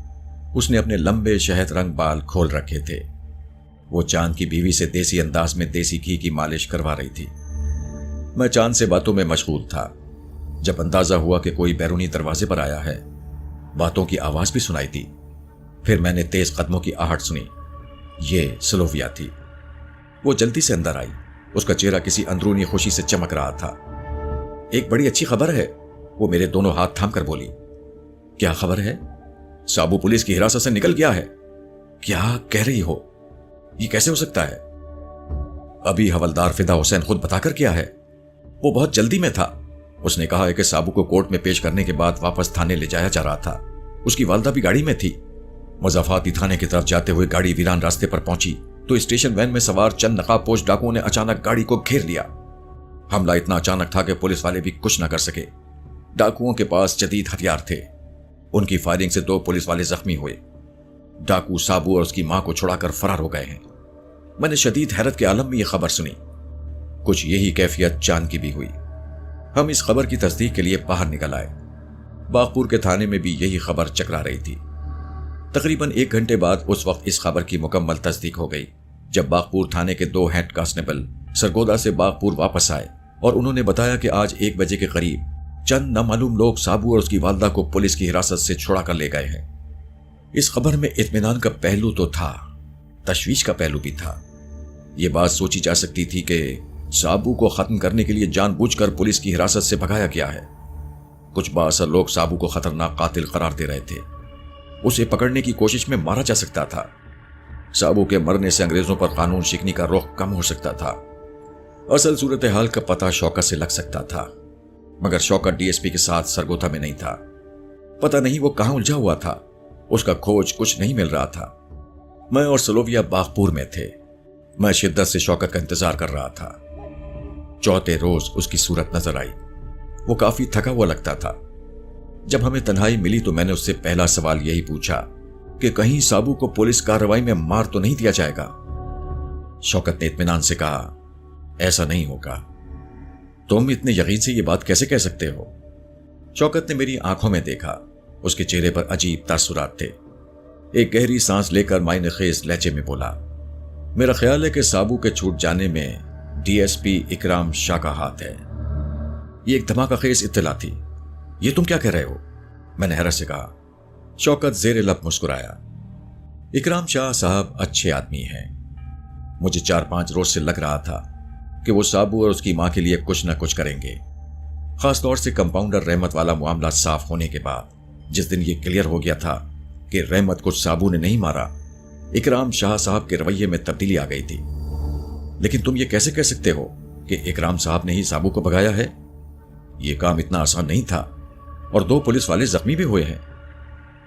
اس نے اپنے لمبے شہد رنگ بال کھول رکھے تھے۔ وہ چاند کی بیوی سے دیسی انداز میں دیسی گھی کی مالش کروا رہی تھی۔ میں چاند سے باتوں میں مشغول تھا۔ جب اندازہ ہوا کہ کوئی بیرونی دروازے پر آیا ہے، باتوں کی آواز بھی سنائی دی۔ پھر میں نے تیز قدموں کی آہٹ سنی۔ یہ سلوویا تھی۔ وہ جلدی سے اندر آئی۔ اس کا چہرہ کسی اندرونی خوشی سے چمک رہا تھا۔ ایک بڑی اچھی خبر ہے، وہ میرے دونوں ہاتھ تھام کر بولی۔ کیا خبر ہے؟ سابو پولیس کی حراست سے نکل گیا ہے۔ کیا کہہ رہی ہو؟ یہ کیسے ہو سکتا ہے؟ ابھی حوالدار فدا حسین خود بتا کر کیا ہے۔ وہ بہت جلدی میں تھا۔ اس نے کہا ہے کہ سابو کو کورٹ میں پیش کرنے کے بعد واپس تھانے لے جایا جا رہا تھا۔ اس کی والدہ بھی گاڑی میں تھی۔ مضافاتی تھانے کی طرف جاتے ہوئے گاڑی ویران راستے پر پہنچی تو اسٹیشن وین میں سوار چند نقاب پوش ڈاکوؤں نے اچانک گاڑی کو گھیر لیا۔ حملہ اتنا اچانک تھا کہ پولیس والے بھی کچھ نہ کر سکے۔ ڈاکوؤں کے پاس جدید ہتھیار تھے۔ ان کی فائرنگ سے 2 پولیس والے زخمی ہوئے۔ ڈاکو سابو اور اس کی ماں کو چھڑا کر فرار ہو گئے ہیں۔ میں نے شدید حیرت کے عالم میں یہ خبر سنی۔ کچھ یہی کیفیت چاند کی بھی ہوئی۔ ہم اس خبر کی تصدیق کے لیے باہر نکل آئے۔ باغپور کے تھانے میں بھی یہی خبر چکرا رہی تھی۔ تقریباً 1 گھنٹے بعد اس وقت اس خبر کی مکمل تصدیق ہو گئی جب باغپور تھانے کے 2 ہیڈ کانسٹیبل سرگودا سے باغپور واپس آئے اور انہوں نے بتایا کہ آج 1 بجے کے قریب چند نامعلوم لوگ سابو اور اس کی والدہ کو پولیس کی حراست سے چھڑا کر لے گئے ہیں۔ اس خبر میں اطمینان کا پہلو تو تھا، تشویش کا پہلو بھی تھا۔ یہ بات سوچی جا سکتی تھی کہ سابو کو ختم کرنے کے لیے جان بوجھ کر پولیس کی حراست سے بھگایا گیا ہے۔ کچھ بااثر لوگ سابو کو خطرناک قاتل قرار دے رہے تھے۔ اسے پکڑنے کی کوشش میں مارا جا سکتا تھا۔ سابو کے مرنے سے انگریزوں پر قانون شکنی کا رخ کم ہو سکتا تھا۔ اصل صورتحال کا پتہ شوکت سے لگ سکتا تھا، مگر شوکت ڈی ایس پی کے ساتھ سرگودا میں نہیں تھا۔ پتہ نہیں وہ کہاں الجھا ہوا تھا۔ اس کا کھوج کچھ نہیں مل رہا تھا۔ میں اور سلوویا باغپور میں تھے۔ میں شدت سے شوکت کا انتظار کر رہا تھا۔ چوتھے روز اس کی صورت نظر آئی۔ وہ کافی تھکا ہوا لگتا تھا۔ جب ہمیں تنہائی ملی تو میں نے اس سے پہلا سوال یہی پوچھا کہ کہیں سابو کو پولیس کارروائی میں مار تو نہیں دیا جائے گا۔ شوکت نے اطمینان سے کہا، ایسا نہیں ہوگا۔ تم اتنے یقین سے یہ بات کیسے کہہ سکتے ہو؟ شوکت نے میری آنکھوں میں دیکھا۔ اس کے چہرے پر عجیب تاثرات تھے۔ ایک گہری سانس لے کر معنی خیز لہجے میں بولا، میرا خیال ہے کہ سابو کے چھوٹ جانے میں ڈی ایس پی اکرام شاہ کا ہاتھ ہے۔ یہ ایک دھماکہ خیز اطلاع تھی۔ یہ تم کیا کہہ رہے ہو؟ میں نے حیرت سے کہا۔ شوکت زیر لب مسکرایا۔ اکرام شاہ صاحب اچھے آدمی ہیں۔ مجھے 4-5 روز سے لگ رہا تھا کہ وہ سابو اور اس کی ماں کے لیے کچھ نہ کچھ کریں گے، خاص طور سے کمپاؤنڈر رحمت والا معاملہ صاف ہونے کے بعد۔ جس دن یہ کلیئر ہو گیا تھا کہ رحمت کو سابو نے نہیں مارا، اکرام شاہ صاحب کے رویے میں تبدیلی آ گئی تھی۔ لیکن تم یہ کیسے کہہ سکتے ہو کہ اکرام صاحب نے ہی سابو کو بھگایا ہے؟ یہ کام اتنا آسان نہیں تھا، اور 2 پولیس والے زخمی بھی ہوئے ہیں۔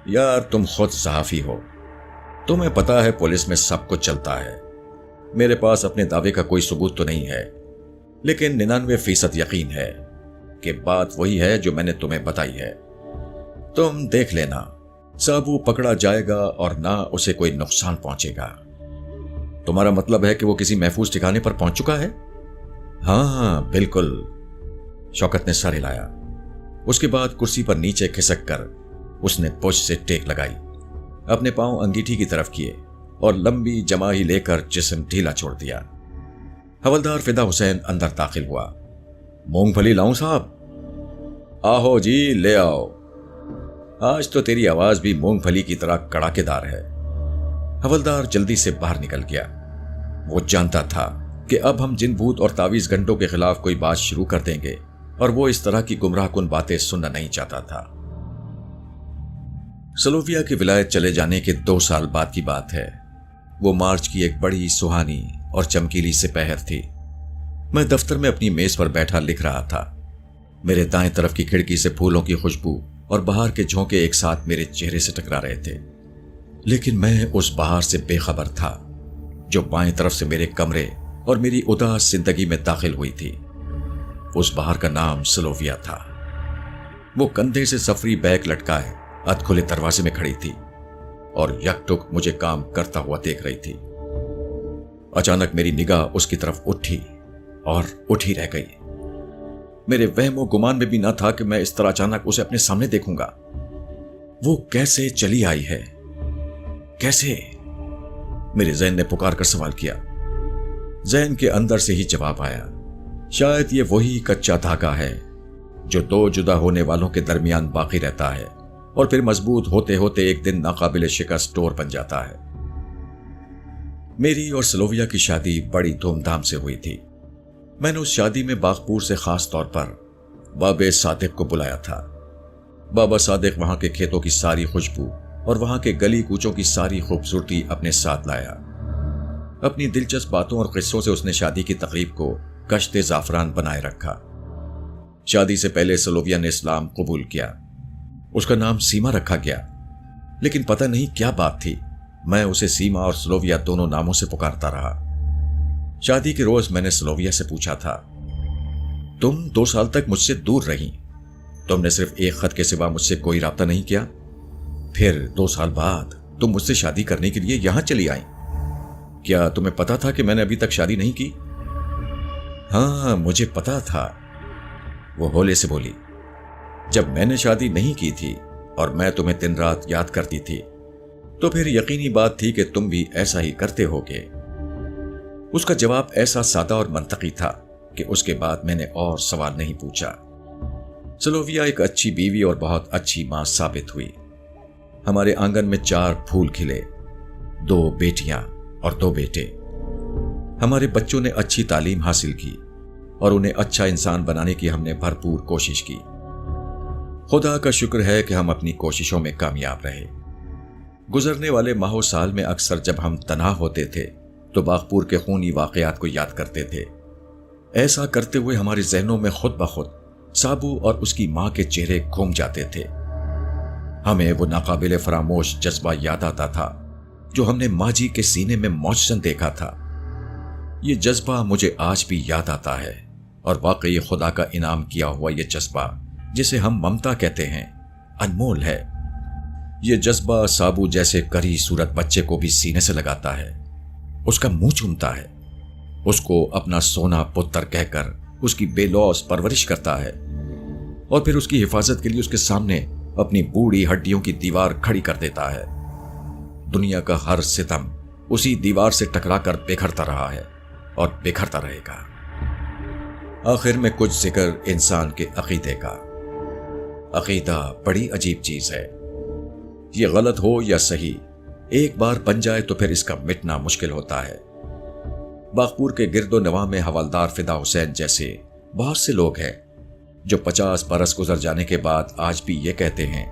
یار تم خود صحافی ہو، تمہیں پتا ہے پولیس میں سب کچھ چلتا ہے۔ میرے پاس اپنے دعوے کا کوئی ثبوت تو نہیں ہے، لیکن 99% یقین ہے کہ بات وہی ہے جو میں نے تمہیں بتائی ہے۔ تم دیکھ لینا، سابو پکڑا جائے گا اور نہ اسے کوئی نقصان پہنچے گا۔ تمہارا مطلب ہے کہ وہ کسی محفوظ ٹھکانے پر پہنچ چکا ہے؟ ہاں بالکل، شوکت نے سر ہلایا۔ اس کے بعد کرسی پر نیچے کھسک کر اس نے پوچھ سے ٹیک لگائی، اپنے پاؤں انگیٹھی کی طرف کیے اور لمبی جمائی لے کر جسم ڈھیلا چھوڑ دیا۔ حوالدار فدا حسین اندر داخل ہوا۔ مونگ پھلی لاؤں صاحب؟ آہو جی لے آؤ۔ آج تو تیری آواز بھی مونگ پھلی کی طرح کڑاکے دار ہے۔ حوالدار جلدی سے باہر نکل گیا۔ وہ جانتا تھا کہ اب ہم جن بھوت اور تعویذ گھنٹوں کے خلاف کوئی بات شروع کر دیں گے، اور وہ اس طرح کی گمراہ کن باتیں سننا نہیں چاہتا تھا۔ سلوویا کی ولایت چلے جانے کے 2 سال بعد کی بات ہے۔ وہ مارچ کی ایک بڑی سہانی اور چمکیلی سپہر تھی۔ میں دفتر میں اپنی میز پر بیٹھا لکھ رہا تھا۔ میرے دائیں طرف کی کھڑکی سے پھولوں کی خوشبو اور بہار کے جھونکے ایک ساتھ میرے چہرے سے ٹکرا رہے تھے، لیکن میں اس بہار سے بے خبر تھا جو بائیں طرف سے میرے کمرے اور میری اداس زندگی میں داخل ہوئی تھی۔ اس بہار کا نام سلوویا تھا۔ وہ کندھے سے سفری بیگ لٹکائے ادھ کھلے دروازے میں کھڑی تھی اور یک ٹک مجھے کام کرتا ہوا دیکھ رہی تھی۔ अचानक मेरी निगाह उसकी तरफ उठी और उठी रह गई। मेरे वहम व गुमान में भी न था कि मैं इस तरह अचानक उसे अपने सामने देखूंगा। वो कैसे चली आई है, कैसे? मेरे ज़हन ने पुकार कर सवाल किया। ज़हन के अंदर से ही जवाब आया, शायद ये वही कच्चा धागा है जो दो जुदा होने वालों के दरमियान बाकी रहता है और फिर मजबूत होते होते एक दिन नाकाबिल शिकस्त डोर बन जाता है। मेरी और सलोविया की शादी बड़ी धूमधाम से हुई थी। मैंने उस शादी में बागपुर से खास तौर पर बाबे सादिक को बुलाया था। बाबा सादिक वहां के खेतों की सारी खुशबू और वहां के गली कूचों की सारी खूबसूरती अपने साथ लाया। अपनी दिलचस्प बातों और किस्सों से उसने शादी की तकरीब को कश्ते ज़ाफ़रान बनाए रखा। शादी से पहले सलोविया ने इस्लाम कबूल किया। उसका नाम सीमा रखा गया, लेकिन पता नहीं क्या बात थी, मैं उसे सीमा और सलोविया दोनों नामों से पुकारता रहा। शादी के रोज मैंने सलोविया से पूछा था, तुम 2 साल तक मुझसे दूर रही, तुमने सिर्फ एक खत के सिवा मुझसे कोई राब्ता नहीं किया, फिर 2 साल बाद तुम मुझसे शादी करने के लिए यहां चली आई। क्या तुम्हें पता था कि मैंने अभी तक शादी नहीं की? हाँ, मुझे पता था, वो होले से बोली। जब मैंने शादी नहीं की थी और मैं तुम्हें दिन रात याद करती थी, तो फिर यकीनी बात थी कि तुम भी ऐसा ही करते होगे। उसका जवाब ऐसा सादा और मंतकी था कि उसके बाद मैंने और सवाल नहीं पूछा। सलोविया एक अच्छी बीवी और बहुत अच्छी मां साबित हुई। हमारे आंगन में 4 फूल खिले, 2 बेटियां और 2 बेटे। हमारे बच्चों ने अच्छी तालीम हासिल की और उन्हें अच्छा इंसान बनाने की हमने भरपूर कोशिश की। खुदा का शुक्र है कि हम अपनी कोशिशों में कामयाब रहे। गुजरने वाले माहो साल में अक्सर जब हम तन्हा होते थे तो बागपुर के खूनी वाकयात को याद करते थे। ऐसा करते हुए हमारे जहनों में खुद ब खुद साबू और उसकी मां के चेहरे घूम जाते थे। हमें वो नाकाबिले फरामोश जज्बा याद आता था जो हमने माँ जी के सीने में मौजसन देखा था। ये जज्बा मुझे आज भी याद आता है और वाकई खुदा का इनाम किया हुआ ये जज्बा, जिसे हम ममता कहते हैं, अनमोल है। ये जज्बा साबू जैसे करी सूरत बच्चे को भी सीने से लगाता है, उसका मुंह चूमता है, उसको अपना सोना पुत्र कहकर उसकी बेलौस परवरिश करता है और फिर उसकी हिफाजत के लिए उसके सामने अपनी बूढ़ी हड्डियों की दीवार खड़ी कर देता है। दुनिया का हर सितम उसी दीवार से टकराकर बिखरता रहा है और बिखरता रहेगा। आखिर में कुछ जिक्र इंसान के अकीदे का। अकीदा बड़ी अजीब चीज है। ये गलत हो या सही, एक बार बन जाए तो फिर इसका मिटना मुश्किल होता है। बागपुर के गिरदो नवा में हवलदार फिदा हुसैन जैसे बहुत से लोग हैं जो 50 बरस गुजर जाने के बाद आज भी ये कहते हैं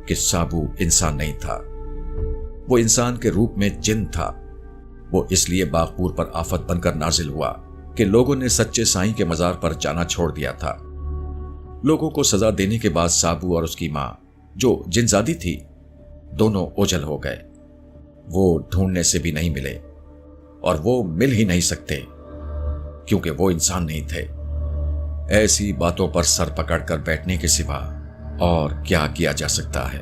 कि साबू इंसान नहीं था, वो इंसान के रूप में जिन था। वो इसलिए बागपुर पर आफत बनकर नाजिल हुआ कि लोगों ने सच्चे साईं के मजार पर जाना छोड़ दिया था। लोगों को सजा देने के बाद साबू और उसकी मां, जो जिनजादी थी, दोनों ओझल हो गए। वो ढूंढने से भी नहीं मिले और वो मिल ही नहीं सकते क्योंकि वो इंसान नहीं थे। ऐसी बातों पर सर पकड़कर बैठने के सिवा और क्या किया जा सकता है।